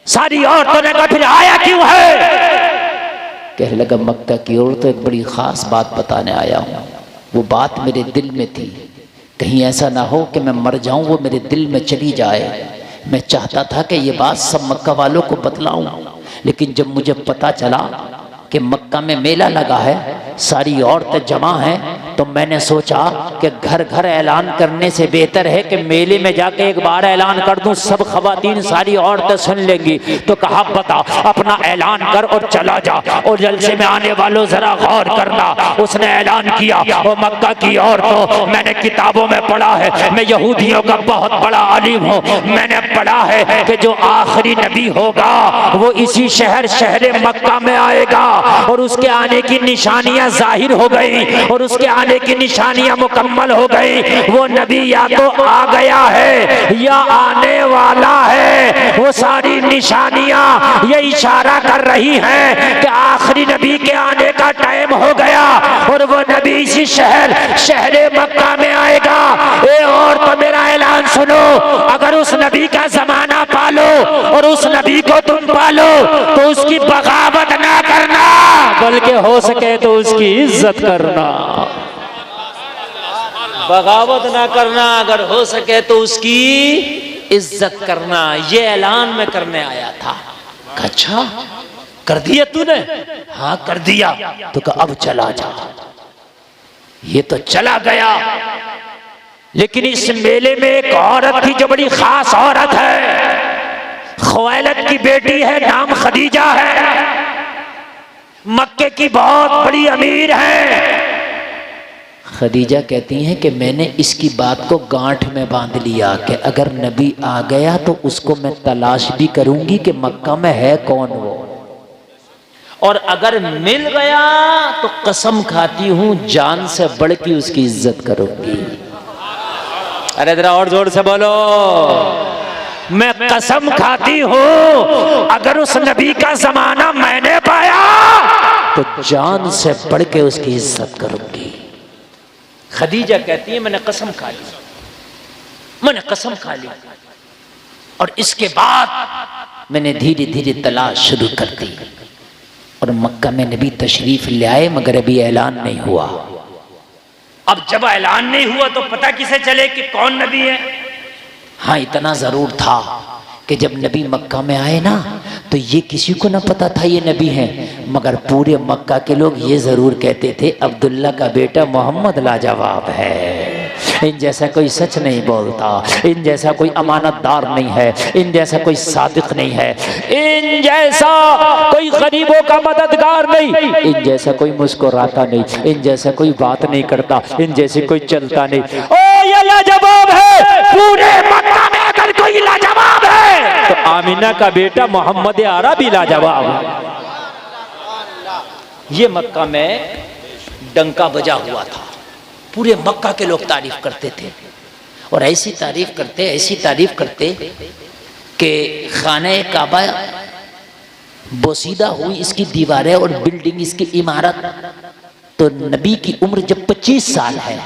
सारी औरतों ने कहा फिर आया क्यों है? कहने लगा मक्का की औरतों एक बड़ी खास बात बताने आया हूं। वो बात मेरे दिल में थी, कहीं ऐसा ना हो कि मैं मर जाऊं वो मेरे दिल में चली जाए। मैं चाहता था कि ये बात सब मक्का वालों को बतलाऊं, लेकिन जब मुझे पता चला कि मक्का में मेला लगा है, सारी औरतें जमा हैं, तो मैंने सोचा कि घर घर ऐलान करने से बेहतर है कि मेले में जाके एक बार ऐलान कर दूं, सब खवातीन सारी औरतें सुन लेंगी। तो कहा बता अपना ऐलान कर और चला जा, और जलसे में आने वालों जरा गौर करना। उसने ऐलान किया, वो मक्का की औरतों मैंने किताबों में पढ़ा है, मैं यहूदियों का बहुत बड़ा आलिम हूँ, मैंने पढ़ा है कि जो आखिरी नबी होगा वो इसी शहर मक्का में आएगा, और उसके आने की निशानियां जाहिर हो गई, और उसके आने की निशानियां मुकम्मल हो गई। वो नबी या तो आ गया है या आने वाला है। वो सारी निशानियां ये इशारा कर रही हैं कि आखिरी नबी के आने का टाइम हो गया, और वो नबी इसी शहर मक्का में आएगा। और तो मेरा ऐलान सुनो, अगर उस नबी का जमाना पालो और उस नबी को तुम पालो तो उसकी बगावत ना करना, बल्कि हो सके तो उसकी इज्जत करना। बगावत ना करना, अगर हो सके तो उसकी इज्जत करना। ये ऐलान मैं करने आया था। अच्छा कर दिया तूने? हाँ कर दिया। तो कहा अब चला जा। ये तो चला गया, लेकिन इस मेले में एक औरत थी जो बड़ी खास औरत है, खुवैलद की बेटी है, नाम खदीजा है, मक्के की बहुत बड़ी अमीर है। खदीजा कहती हैं कि मैंने इसकी बात को गांठ में बांध लिया कि अगर नबी आ गया तो उसको मैं तलाश भी करूंगी कि मक्का में है कौन वो, और अगर मिल गया तो कसम खाती हूं जान से बढ़ के उसकी इज्जत करूंगी। अरे जरा और जोर से बोलो, मैं कसम खाती हूं अगर उस नबी का जमाना मैंने पाया तो जान से बढ़ के उसकी इज्जत करूंगी। खदीजा कहती है मैंने कसम खा ली, मैंने कसम खा ली, और इसके बाद मैंने धीरे धीरे तलाश शुरू कर दी, और मक्का में नबी तशरीफ ले आए मगर अभी ऐलान नहीं हुआ। अब जब ऐलान नहीं हुआ तो पता किसे चले कि कौन नबी है? हाँ इतना जरूर था कि जब नबी मक्का में आए ना तो ये किसी को ना पता था ये नबी हैं, मगर पूरे मक्का के लोग ये जरूर कहते थे अब्दुल्ला का बेटा मोहम्मद लाजवाब है, इन जैसा कोई सच नहीं बोलता, इन जैसा कोई अमानतदार नहीं है, इन जैसा कोई सादिक नहीं है, इन जैसा कोई गरीबों का मददगार नहीं, इन जैसा कोई मुस्कुराता नहीं, इन जैसा कोई बात नहीं करता, इन जैसे कोई चलता नहीं। ओ ये लाजवाब है, पूरे मक्का में अगर कोई लाजवाब है तो आमिना का बेटा मोहम्मद अरबी लाजवाब है। ये मक्का में डंका बजा हुआ था, पूरे मक्का के लोग तारीफ करते थे, और ऐसी तारीफ करते कि खाने काबा बोसीदा हुई, इसकी दीवारें और बिल्डिंग, इसकी इमारत, तो नबी की उम्र जब 25 साल है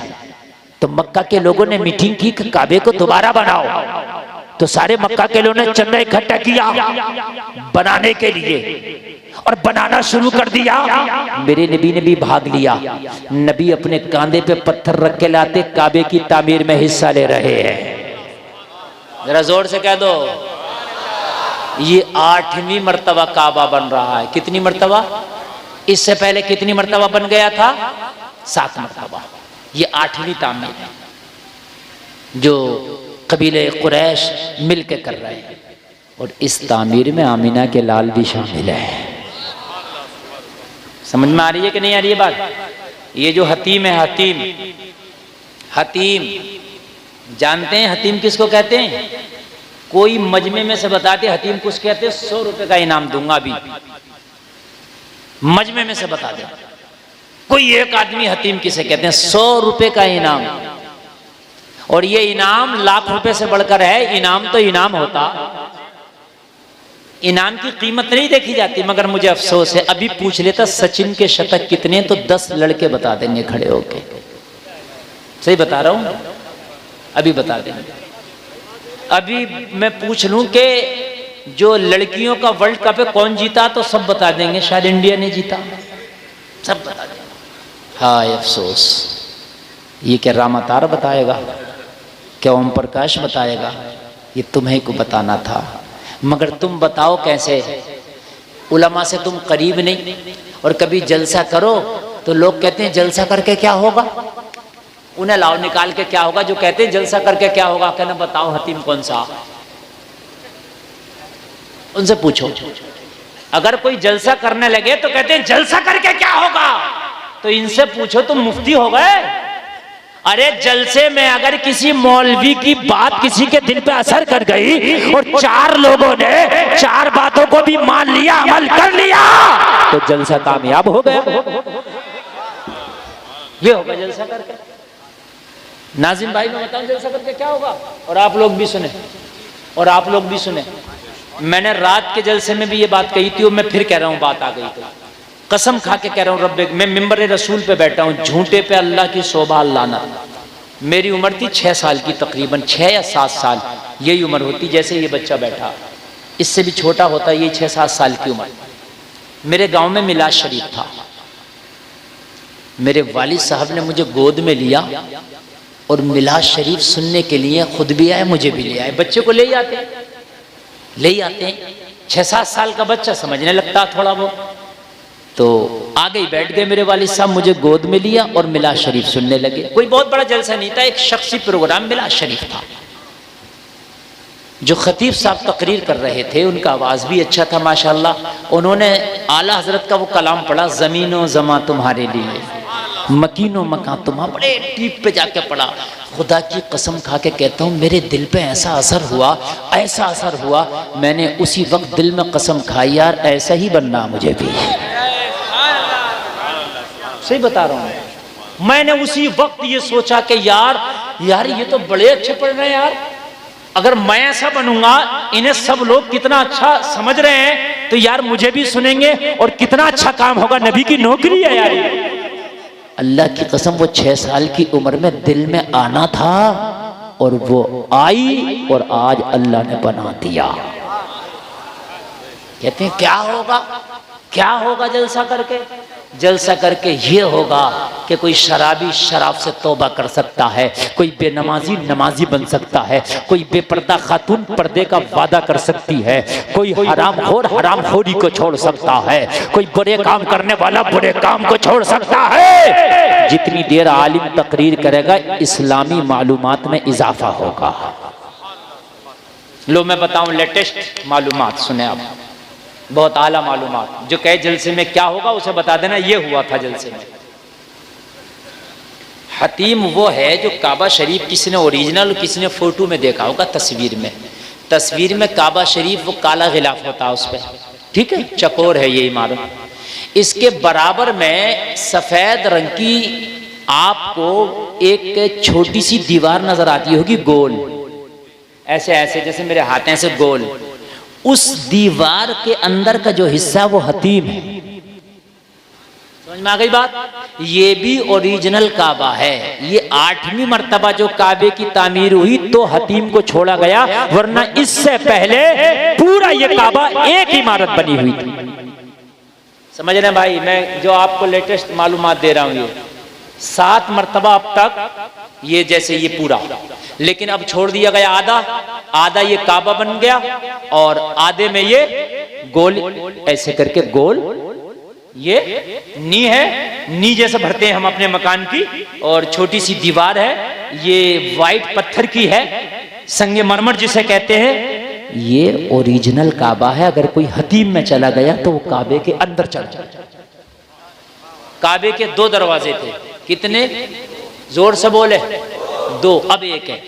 तो मक्का के लोगों ने मीटिंग की कि काबे को दोबारा बनाओ, तो सारे मक्का के लोगों ने चंदा इकट्ठा किया बनाने के लिए, और बनाना शुरू कर दिया। मेरे नबी ने भी भाग लिया, नबी अपने कांधे पे पत्थर रख के लाते काबे की तामीर में हिस्सा ले रहे हैं। जरा जोर से कह दो, ये 8वीं मर्तबा काबा बन रहा है। कितनी मर्तबा? इससे पहले कितनी मर्तबा बन गया था? 7 मर्तबा। ये 8वीं तामीर है जो कबीले कुरैश मिल के कर रहे हैं, और इस तामीर में आमिना के लाल भी शामिल है। समझ में आ रही है कि नहीं आ रही है बात? ये जो हतीम है, हतीम जानते हैं हतीम किसको कहते हैं? कोई मजमे में से बताते हतीम कुछ कहते हैं, 100 रुपए का इनाम दूंगा अभी, मजमे में से बता दे कोई एक आदमी हतीम किसे कहते हैं? 100 रुपए का इनाम, और ये इनाम लाख रुपए से बढ़कर है। इनाम तो इनाम होता, इनाम की कीमत नहीं देखी जाती, मगर मुझे अफसोस है अभी पूछ लेता सचिन के शतक कितने, तो 10 लड़के बता देंगे खड़े होके। सही बता रहा हूं, अभी बता देंगे। अभी मैं पूछ लूं कि जो लड़कियों का वर्ल्ड कप है कौन जीता, तो सब बता देंगे शायद इंडिया ने जीता, सब बता देंगे। हाय अफसोस, ये क्या रामातार बताएगा, क्या ओम प्रकाश बताएगा? ये तुम्हें को बताना था, मगर तुम बताओ कैसे? उलमा से तुम करीब नहीं, और कभी जलसा करो तो लोग कहते हैं जलसा करके क्या होगा, उन्हें लाओ निकाल के क्या होगा। जो कहते हैं जलसा करके क्या होगा, कहना बताओ हतीम कौन सा, उनसे पूछो। अगर कोई जलसा करने लगे तो कहते हैं जलसा करके क्या होगा, तो इनसे पूछो तुम मुफ्ती हो गए। अरे जलसे में अगर किसी मौलवी की बात किसी के दिल पे असर कर गई और 4 लोगों ने 4 बातों को भी मान लिया, अमल कर लिया, तो जलसा कामयाब हो गया। ये होगा जलसा करके। नाजिम भाई मैं बताऊं जलसा करके क्या होगा, और आप लोग भी सुने, और आप लोग भी सुने। मैंने रात के जलसे में भी ये बात कही थी, और मैं फिर कह रहा हूं, बात आ गई तो कसम खा के कह रहा हूं, रब्बे मैं मिंबर रसूल पे बैठा हूं, झूठे पे अल्लाह की शोभा लाना। मेरी उम्र थी 6 साल की, तकरीबन 6 या 7 साल, यही उम्र होती जैसे ये बच्चा बैठा, इससे भी छोटा होता ये 6-7 साल की उम्र। मेरे गांव में मिलाद शरीफ था, मेरे वालिद साहब ने मुझे गोद में लिया और मिलाद शरीफ सुनने के लिए खुद भी आए, मुझे भी ले आए। बच्चे को ले ही आते हैं, 6-7 साल का बच्चा समझने लगता थोड़ा बहुत। तो आगे ही बैठ गए मेरे वालिद साहब, मुझे गोद में लिया और मिलाद शरीफ सुनने लगे। कोई बहुत बड़ा जलसा नहीं था, एक शख्सी प्रोग्राम मिलाद शरीफ था। जो खतीब साहब तकरीर कर रहे थे उनका आवाज़ भी अच्छा था माशाअल्लाह। उन्होंने आला हजरत का वो कलाम पढ़ा, ज़मीनो ज़मा तुम्हारे लिए, मकीनो मकान तुम्हारा, बड़े टीप पे जाके पढ़ा। खुदा की कसम खा के कहता हूँ मेरे दिल पे ऐसा असर हुआ, ऐसा असर हुआ, मैंने उसी वक्त दिल में कसम खाई यार ऐसा ही बनना मुझे भी। सही बता रहा हूँ, मैंने उसी वक्त ये सोचा कि यार ये तो बड़े अच्छे पढ़ रहे हैं यार, अगर मैं ऐसा बनूंगा, इन्हें सब लोग कितना अच्छा समझ रहे हैं, तो यार मुझे भी सुनेंगे और कितना अच्छा काम होगा, नबी की नौकरी है यार। अल्लाह की कसम वो 6 साल की उम्र में दिल में आना था और वो आई और आज अल्लाह ने बना दिया। कहते हैं क्या होगा जलसा करके? जलसा करके ये होगा कि कोई शराबी शराब से तौबा कर सकता है, कोई बेनमाजी नमाजी बन सकता है, कोई बेपर्दा खातून पर्दे का वादा कर सकती है, कोई हरामखोर हरामखोरी को छोड़ सकता है, कोई बुरे काम करने वाला बुरे काम को छोड़ सकता है। जितनी देर आलिम तकरीर करेगा इस्लामी मालूमात में इजाफा होगा। लो मैं बताऊं लेटेस्ट मालूमात सुने आप, बहुत आला मालूमात। जो कहे जलसे में क्या होगा उसे बता देना ये हुआ था जलसे में। हतीम वो है जो काबा शरीफ किसी ने ओरिजिनल किसी ने फोटो में देखा होगा, तस्वीर में काबा शरीफ वो काला गिलाफ होता है उस पर, ठीक है, चकोर है ये इमारत। इसके बराबर में सफेद रंग की आपको एक छोटी सी दीवार नजर आती होगी, गोल ऐसे ऐसे जैसे मेरे हाथ हैं ऐसे गोल। उस दीवार के अंदर का जो हिस्सा वो हतीम है। समझ में आ गई बात? ये भी ओरिजिनल काबा है। ये 8वीं मर्तबा जो काबे की तामीर हुई तो हतीम को छोड़ा गया, वरना इससे पहले पूरा ये काबा एक इमारत बनी हुई थी। समझ रहे भाई, मैं जो आपको लेटेस्ट मालूमात दे रहा हूं, ये 7 मर्तबा अब तक ये जैसे ये पूरा, लेकिन अब छोड़ दिया गया आधा ये काबा बन गया और आधे में ये गोल ऐसे करके गोल, ये नी है, नी जैसे भरते हैं हम अपने मकान की, और छोटी सी दीवार है, ये वाइट पत्थर की है, संगे मरमर जिसे कहते हैं। ये ओरिजिनल काबा है। अगर कोई हतीम में चला गया तो वो काबे के अंदर चला जाए। काबे के 2 दरवाजे थे, कितने जोर से बोले? 2, अब 1 है।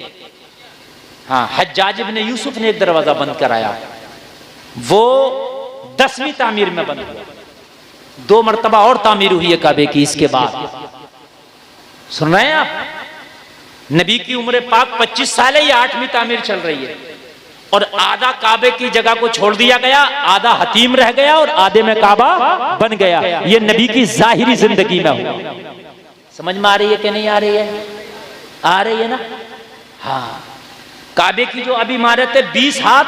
हाँ, हज्जाज इब्न यूसुफ ने एक दरवाजा बंद कराया, वो 10वीं तामीर में बंद हुआ। 2 मर्तबा और तामीर हुई है काबे की इसके बाद। सुन रहे हैं आप? नबी की उम्र पाक 25 साल है, ये 8वीं तामीर चल रही है, और आधा काबे की जगह को छोड़ दिया गया, आधा हतीम रह गया और आधे में काबा बन गया। ये नबी की जाहिरी जिंदगी में हुआ। समझ में आ रही है कि नहीं आ रही है? आ रही है ना? हाँ, काबे की जो अभी इमारत है 20 हाथ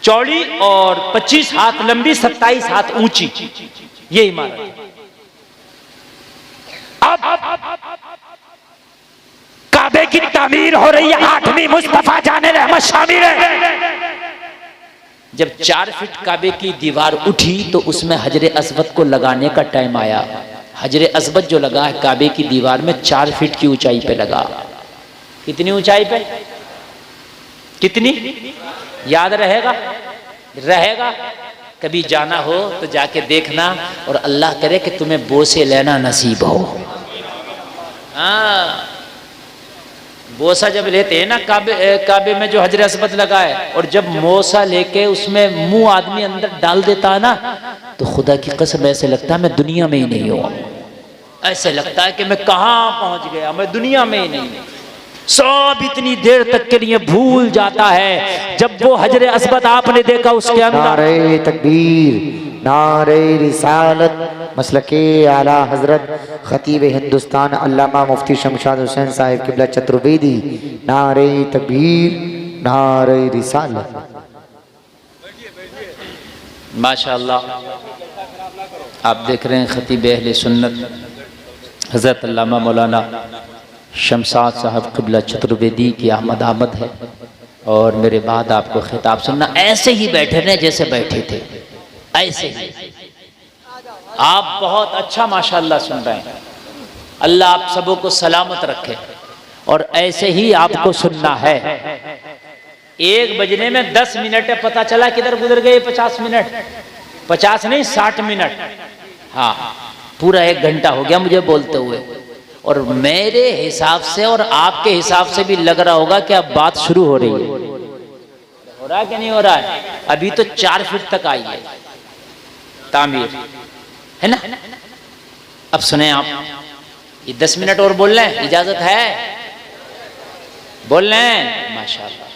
चौड़ी और 25 हाथ लंबी, 27 हाथ ऊंची, ये इमारत। अब काबे की तामीर हो रही है, 8वीं मुस्तफा जाने रहमत शामिल है। जब 4 फीट काबे की दीवार उठी तो उसमें हजरे अस्वद को लगाने का टाइम आया। हजरे अस्वद जो लगा है काबे की दीवार में 4 फीट की ऊंचाई पे लगा। कितनी ऊंचाई पे? कितनी याद रहेगा? कभी जाना हो तो जाके देखना, और अल्लाह करे कि तुम्हें बोसे लेना नसीब हो। हाँ, बोसा जब लेते हैं ना काबे में जो हजरे अस्वद लगा है, और जब मोसा लेके उसमें मुंह आदमी अंदर डाल देता है ना, तो खुदा की कसम ऐसे लगता है मैं दुनिया में ही नहीं हूं। ऐसे लगता है कि मैं कहां पहुंच गया, मैं दुनिया में ही नहीं हूं। सब इतनी देर तक के लिए भूल जाता है जब वो हजरे अस्वद आपने देखा उसके अंदर। नारे तकबीर, नारे रिसालत, मसलके आला हजरत खतीब हिंदुस्तान अल्लामा मुफ्ती शमशाद हुसैन साहिब किबला चतुर्वेदी। नारे तकबीर, नारे रिसालत। माशाअल्लाह, आप देख रहे हैं खतीब अहले सुन्नत हजरत अल्लामा मौलाना शमशाद साहब किबला चतुर्वेदी की आमद है, और मेरे बाद आपको खिताब सुनना। ऐसे ही बैठे रहे जैसे बैठे थे, ऐसे ही। आप बहुत अच्छा माशाल्लाह सुन रहे हैं। अल्लाह आप सबों को सलामत रखे और ऐसे ही आपको सुनना है। 1 बजने में 10 मिनट है, पता चला किधर गुजर गए 50 मिनट, 50 नहीं 60 मिनट। हाँ, पूरा 1 घंटा हो गया मुझे बोलते हुए। और मेरे हिसाब से और आपके हिसाब से भी लग रहा होगा कि अब बात शुरू हो रही है। हो रहा है कि नहीं हो रहा है? अभी तो 4 फीट तक आई है तामीर, है ना? अब सुने आप, ये 10 मिनट और बोल लें, इजाजत है? बोल लें माशाल्लाह।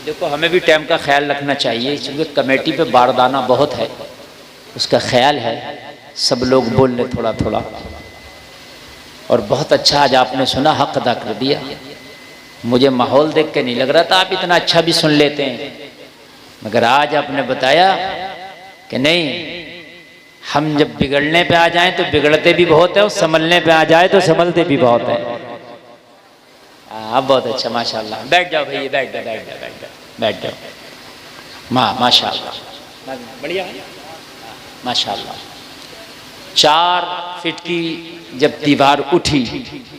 देखो, हमें भी टाइम का ख्याल रखना चाहिए, क्योंकि कमेटी पे बारदाना बहुत है, उसका ख्याल है। सब लोग बोल ले थोड़ा थोड़ा। और बहुत अच्छा आज आपने सुना, हक अदा कर दिया। मुझे माहौल देख के नहीं लग रहा था आप इतना अच्छा भी सुन लेते हैं, मगर आज आपने बताया कि नहीं, हम जब बिगड़ने पे आ जाएं तो बिगड़ते भी बहुत है, और संभलने पे आ जाए तो संभलते भी बहुत है। बहुत अच्छा माशाल्लाह। बैठ जाओ भैया, बैठ जाओ, बैठ जाओ, बैठ जाओ, बैठ जाओ। माशाल्लाह, बढ़िया है माशाल्लाह। 4 फीट की जब दीवार उठी,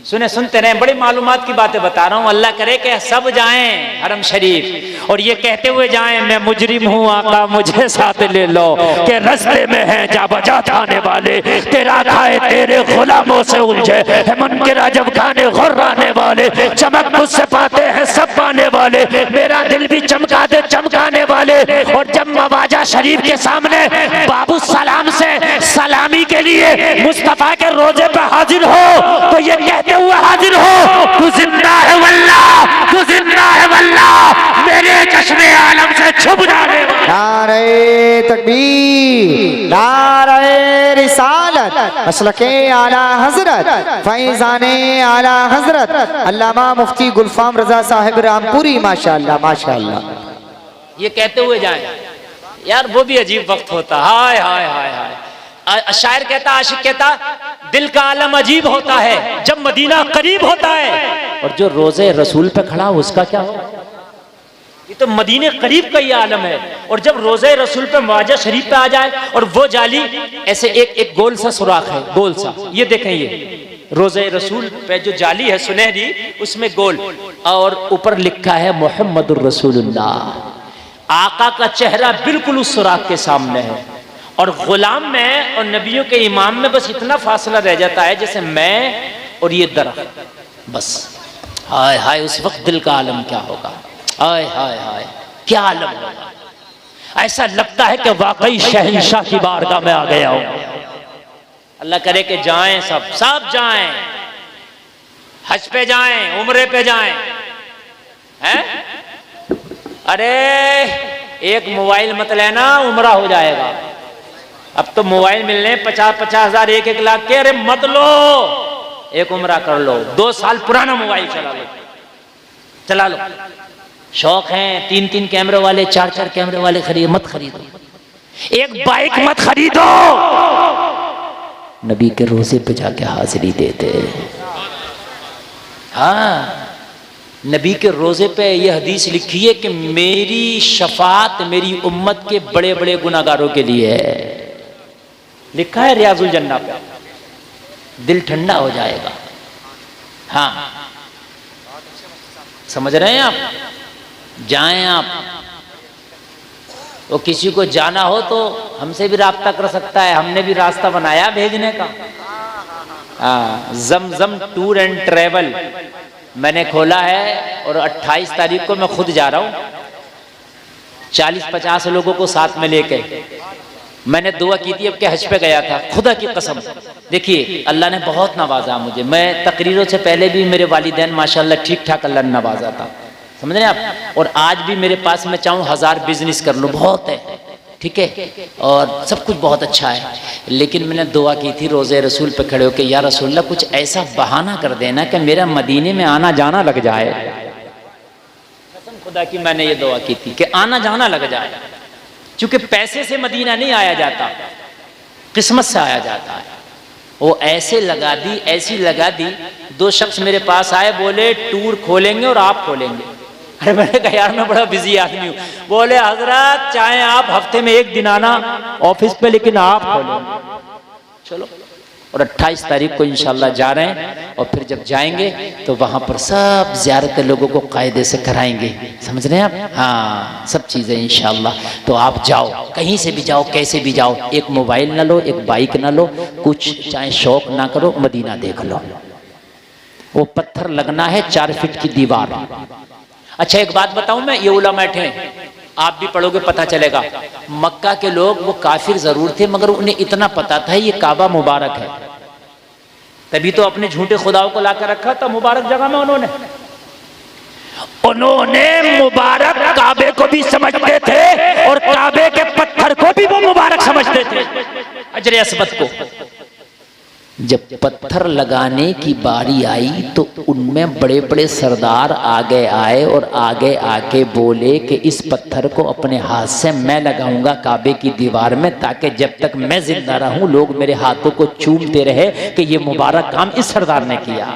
सुनते रहे, बड़ी मालूमात की बातें बता रहा हूँ। अल्लाह करे कि सब जाएं हरम शरीफ और ये कहते हुए जाएं, मैं मुजरिम हूँ आका मुझे साथ ले लो, कि रास्ते में है जा बजा थाने वाले, तेरा खाए तेरे गुलामों से उलझे है मुनकिरा जब खाने गुर्राने वाले, चमक मुझसे पाते हैं सब पाने वाले, मेरा दिल भी चमका दे चमकाने वाले। और जब मवाजा शरीफ के सामने बाबू सलाम से सलामी के लिए मुस्तफा के रोजे पे हाजिर हो, तो ये कहते हुए हाजिर हो, तू जिंदा है वल्लाह, तू जिंदा है वल्लाह, मेरे चश्मे आलम से छुप जाने। नारे तकबीर, नारे रिसालत, मसलके आला हजरत, फैजाने आला हजरत अल्लामा मुफ्ती गुलफाम रजा साहिब रामपुरी, माशाअल्लाह माशाअल्लाह। ये कहते हुए जाएं यार, वो भी अजीब वक्त होता। हाय हाय हाय हाय। शायर कहता, आशिक कहता, दिल का आलम अजीब होता है जब मदीना करीब होता है, और जो रोजे रसूल पे खड़ा उसका क्या हो? ये तो मदीने करीब का ही आलम है। और जब रोजे रसूल पे मवाजा शरीफ पे आ जाए और वो जाली ऐसे एक गोल सा सुराख है, गोल सा, ये देखें, ये रोजे रसूल पे जो जाली है सुनहरी, उसमें गोल, और ऊपर लिखा है मोहम्मदुर रसूलुल्लाह। आका का चेहरा बिल्कुल उस सुराख के सामने है, और गुलाम में और नबियों के इमाम में बस इतना फासला रह जाता है जैसे मैं और ये दरख्त, बस। हाय हाय, उस वक्त दिल का आलम क्या होगा? हाय हाय हाय, क्या आलम होगा? ऐसा लगता है कि वाकई शहंशाह की बारगाह में आ गया हूं। अल्लाह करे कि जाएं, सब जाएं, हज पे जाएं, उम्रे पे जाएं, हैं? अरे एक मोबाइल मत लेना, उम्रा हो जाएगा। अब तो मोबाइल मिलने 50-50 हजार, 1-1 लाख के। अरे मत लो, एक उम्रा कर लो, 2 साल पुराना मोबाइल चला लो। शौक है 3-3 कैमरे वाले, 4-4 कैमरे वाले मत खरीदो। एक बाइक मत खरीदो, नबी के रोजे पे जाके हाजिरी देते। हाँ, नबी के रोजे पे यह हदीस लिखी है कि मेरी शफात मेरी उम्मत के बड़े बड़े गुनाहगारों के लिए है। लिखा है रियाजुल जन्ना पे, दिल ठंडा हो जाएगा। हाँ, समझ रहे हैं आप? जाएं आप। वो किसी को जाना हो तो हमसे भी रास्ता कर सकता है, हमने भी रास्ता बनाया भेजने का। हाँ, जमजम टूर एंड ट्रेवल मैंने खोला है, और 28 तारीख को मैं खुद जा रहा हूँ, 40-50 लोगों को साथ में लेके। मैंने दुआ की थी, अब के हज पे गया था, खुदा की कसम। देखिए, अल्लाह ने बहुत नवाजा मुझे। मैं तकरीरों से पहले भी मेरे वालिदैन माशाल्लाह ठीक ठाक अल्लाह ने नवाजा था, समझ रहे हैं आप? और आज भी मेरे पास मैं चाहूँ 1000 बिजनेस कर लूँ, बहुत है, ठीक है, और सब कुछ बहुत अच्छा है। लेकिन मैंने दुआ की थी रोज़े रसूल पे खड़े होकर, या रसूलल्लाह कुछ ऐसा बहाना कर देना कि मेरा मदीने में आना जाना लग जाए। कसम खुदा की मैंने ये दुआ की थी कि आना जाना लग जाए, क्योंकि पैसे से मदीना नहीं आया जाता, किस्मत से आया जाता है। वो ऐसे लगा दी, ऐसी लगा दी, 2 शख्स मेरे पास आए, बोले टूर खोलेंगे और आप खोलेंगे। अरे मैंने कहा यार मैं बड़ा बिजी आदमी हूँ। बोले हजरत चाहे आप हफ्ते में 1 दिन आना ऑफिस पे, लेकिन आप खोलेंगे। चलो, और 28 तारीख को इंशाल्लाह जा रहे हैं, और फिर जब जाएंगे तो वहां पर सब ज़ियारत लोगों को कायदे से कराएंगे। समझ रहे हैं आप? हाँ, सब चीज़ें इंशाल्लाह। तो आप जाओ, कहीं से भी जाओ, कैसे भी जाओ, एक मोबाइल ना लो, एक बाइक ना लो, कुछ चाहे शौक ना करो, मदीना देख लो। वो पत्थर लगना है 4 फीट की दीवार। अच्छा एक बात बताऊं मैं, ये उलमा बैठे हैं, आप भी पढ़ोगे पता चलेगा। मक्का के लोग वो काफिर जरूर थे, मगर उन्हें इतना पता था ये काबा मुबारक है, तभी तो अपने झूठे खुदाओं को लाकर रखा था मुबारक जगह में। उन्होंने मुबारक काबे को भी समझते थे और काबे के पत्थर को भी वो मुबारक समझते थे, हजरे अस्वद को। जब पत्थर लगाने की बारी आई तो उनमें बड़े बड़े सरदार आगे आए और आगे आके बोले कि इस पत्थर को अपने हाथ से मैं लगाऊंगा काबे की दीवार में, ताकि जब तक मैं जिंदा रहूं लोग मेरे हाथों को चूमते रहे कि ये मुबारक काम इस सरदार ने किया।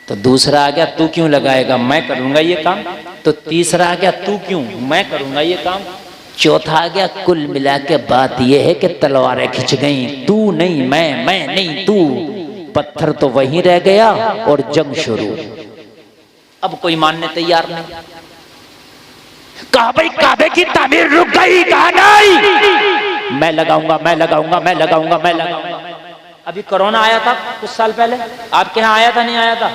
तो दूसरा आ गया, तू क्यों लगाएगा, मैं करूंगा ये काम। तो तीसरा आ गया, तू क्यों, मैं करूंगा ये काम। चौथा आ गया, कुल मिला के बात यह है कि तलवारें खिंच गई, तू नहीं मैं नहीं तू। पत्थर तो वहीं रह गया और जंग शुरू। अब कोई मानने तैयार नहीं। कहा भाई काबे की तामीर रुक गई, कहा नहीं, मैं लगाऊंगा मैं लगाऊंगा मैं लगाऊंगा मैं लगाऊंगा। अभी कोरोना आया था कुछ साल पहले, आपके यहाँ आया था नहीं आया था?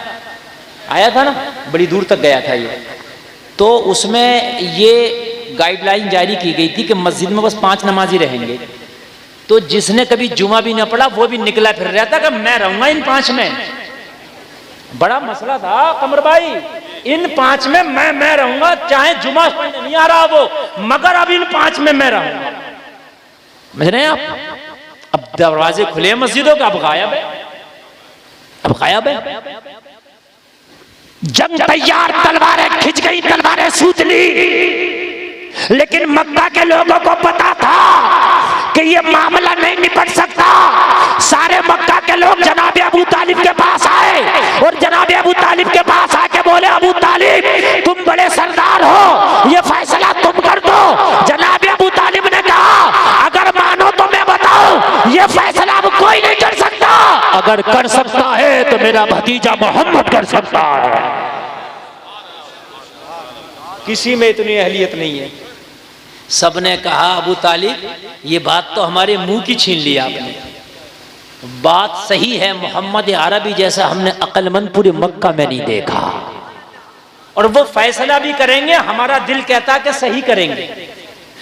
आया था ना, बड़ी दूर तक गया था ये। तो उसमें ये गाइडलाइन जारी की गई थी कि मस्जिद में बस 5 नमाजी रहेंगे। तो जिसने कभी जुमा भी न पढ़ा वो भी निकला फिर रहा था कि मैं रहूंगा इन 5 में। बड़ा मसला था कमर भाई, इन 5 में मैं रहूंगा, चाहे जुमा पढ़ने नहीं आ रहा वो, मगर अब इन 5 में मैं रहूंगा। समझ रहे हैं आप? अब दरवाजे खुले मस्जिदों के, अब गायब है, अब गायब है। जंग तैयार, तलवारें खिंच गई, तलवारें सूत ली, लेकिन मक्का के लोगों को पता था कि ये मामला नहीं निपट सकता। सारे मक्का के लोग जनाब अबू तालिब के पास आए और जनाब अबू तालिब के पास आके बोले, अबू तालिब तुम बड़े सरदार हो, ये फैसला तुम कर दो। जनाब अबू तालिब ने कहा, अगर मानो तो मैं बताऊं, ये फैसला अब कोई नहीं कर सकता। अगर कर सकता है तो मेरा भतीजा मोहम्मद कर सकता है। किसी में इतनी अहलियत नहीं है। सबने कहा, अबू तालिब ये बात तो हमारे मुंह की छीन ली आपने। बात सही है, मोहम्मद अरबी जैसा हमने अक्लमंद पूरे मक्का में नहीं देखा। और वो फैसला भी करेंगे, हमारा दिल कहता है कि सही करेंगे,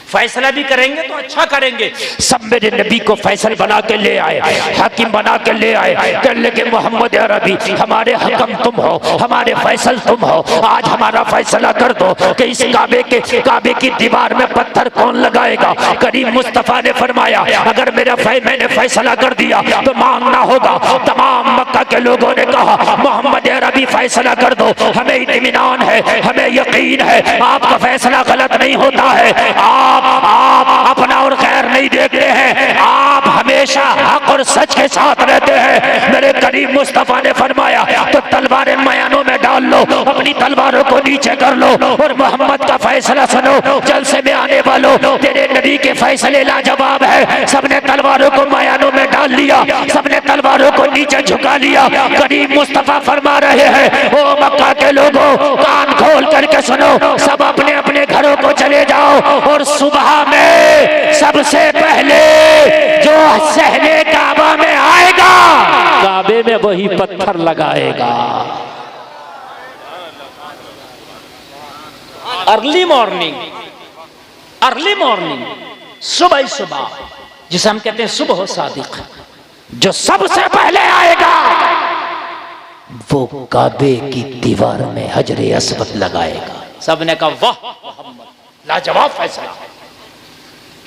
फैसला भी करेंगे तो अच्छा करेंगे। सब मेरे नबी को फैसल बना के ले आए, हाकिम बना के ले आए, कहने लगे मोहम्मद अरबी हमारे हकम तुम हो, हमारे फैसल तुम हो, आज हमारा फैसला कर दो कि इस काबे की दीवार में पत्थर कौन लगाएगा। करीम मुस्तफा ने फरमाया, अगर मैंने फैसला कर दिया तो मांगना होगा। तमाम मक्का के लोगों ने कहा, मोहम्मद अरबी फैसला कर दो, हमें इत्मीनान है, हमें यकीन है आपका फैसला गलत नहीं होता है। आप अपना और खैर नहीं देखते हैं, आप हमेशा हक और सच के साथ रहते हैं। मेरे करीम मुस्तफा ने फरमाया, तो तलवारें मयानों में डाल लो, अपनी तलवारों को नीचे कर लो और मोहम्मद का फैसला सुनो। जलसे में आने वालों, तेरे नबी के फैसले लाजवाब है। सबने तलवारों को मयानों में डाल लिया, सबने तलवारों को नीचे झुका लिया। करीम मुस्तफा फरमा रहे हैं, ओ मक्का के लोगों कान खोल करके सुनो, सब अपने अपने घरों को चले जाओ और सुबह में सबसे पहले जो सहने काबा में आएगा, काबे में वही पत्थर लगाएगा। अर्ली मॉर्निंग सुबह सुबह, जिसे हम कहते हैं सुबह सादिक, जो सबसे पहले आएगा वो काबे की दीवार में हजरे अस्वद लगाएगा। सबने कहा वाह लाजवाब फैसला,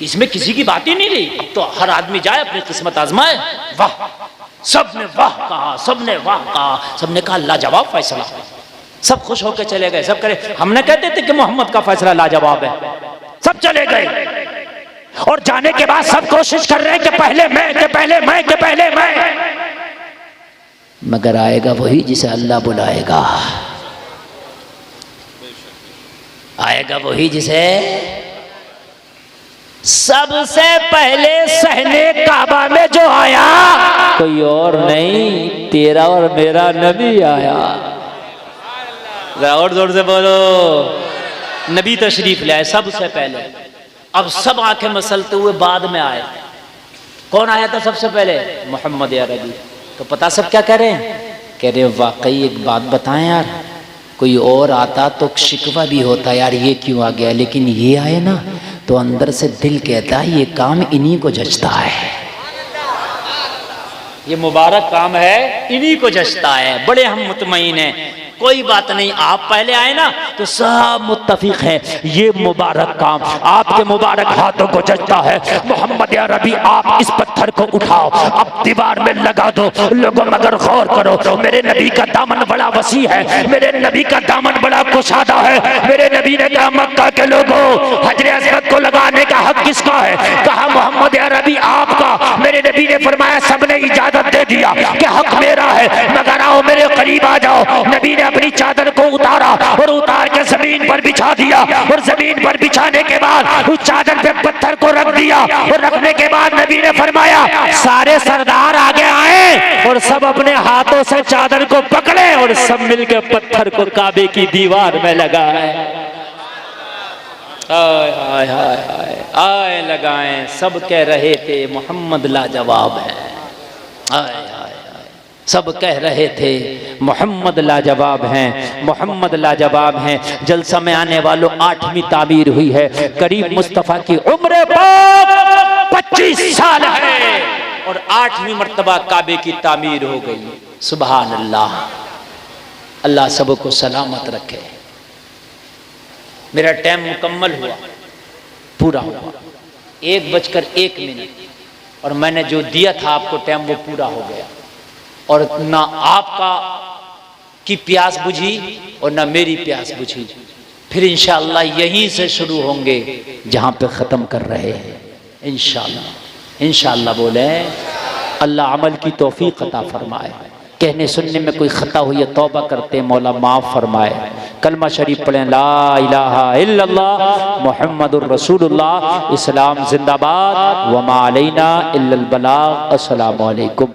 इसमें किसी की बात ही नहीं रही। अब तो हर आदमी जाए अपनी किस्मत आजमाए। वाह, सबने वाह कहा, सबने वाह कहा, सबने कहा लाजवाब फैसला। सब खुश होकर चले गए। सब करे, हमने कहते थे कि मोहम्मद का फैसला लाजवाब है। सब चले गए और जाने के बाद सब कोशिश कर रहे हैं कि पहले मैं, कि पहले मैं, कि पहले मैं। मगर आएगा वही जिसे अल्लाह बुलाएगा, आएगा वही जिसे सबसे पहले सहने काबा में जो आया कोई और नहीं, तेरा और मेरा नबी आया। और जोर से बोलो, नबी तशरीफ लाए सबसे पहले। अब सब आंखें मसलते हुए बाद में आए। कौन आया था सबसे पहले? मोहम्मद अरबी। तो पता सब क्या कह रहे हैं? कह रहे वाकई एक बात बताएं यार, कोई और आता तो शिकवा भी होता यार ये क्यों आ गया, लेकिन ये आए ना तो अंदर से दिल कहता है ये काम इन्हीं को जचता है, ये मुबारक काम है इन्हीं को जचता है। बड़े हम मुतमईन हैं, कोई बात नहीं, आप पहले आए ना तो सब मुत्तफिक है ये मुबारक काम आपके मुबारक हाथों को जचता है। मोहम्मद अरबी आप इस पत्थर को उठाओ, अब दीवार में लगा दो। लोगों मगर गौर करो, मेरे नबी का दामन बड़ा वसी है, मेरे नबी का दामन बड़ा कुशादा है। मेरे नबी ने कहा मक्का के लोगों हजरे असवद को लगाने का हक किसका है? कहा मोहम्मद अरबी आपका। मेरे नबी ने फरमाया सबने इजाजत दे दिया कि हक मेरा है, मगर आओ मेरे करीब आ जाओ। नबी ने अपनी चादर को उतारा और उतार के जमीन पर बिछा दिया, और जमीन पर बिछाने के बाद उस चादर पे पत्थर को रख दिया, और रखने के बाद नबी ने फरमाया सारे सरदार आगे आए और सब अपने हाथों से चादर को पकड़े और सब मिलकर पत्थर को काबे की दीवार में लगाए। आए हाय हाय हाय आए लगाए। सब कह रहे थे मोहम्मद लाजवाब है, आए हाय सब कह रहे थे मोहम्मद लाजवाब हैं, मोहम्मद लाजवाब हैं। जलसा में आने वालों 8वीं तामीर हुई है। करीब मुस्तफ़ा की उम्र 25 साल है और 8वीं मर्तबा काबे की तामीर हो गई। सुभान अल्लाह, अल्लाह सबको सलामत रखे। मेरा टाइम मुकम्मल हुआ, पूरा हुआ 1:01 और मैंने जो दिया था आपको टाइम वो पूरा हो गया, और ना आपका की प्यास बुझी और ना मेरी प्यास बुझी। फिर इंशाअल्लाह यहीं से शुरू होंगे जहां पे ख़त्म कर रहे हैं इंशाअल्लाह। इंशाअल्लाह बोले अल्लाह अमल की तौफीक अता फरमाए। कहने सुनने में कोई खता हुई है तौबा करते मौला माफ़ फरमाए। कलमा शरीफ पढ़ें ला इलाहा इल्लल्लाह मुहम्मदुर रसूलुल्लाह। इस्लाम जिंदाबाद, वमा अलैना इल्लल बलाग। अस्सलामु अलैकुम।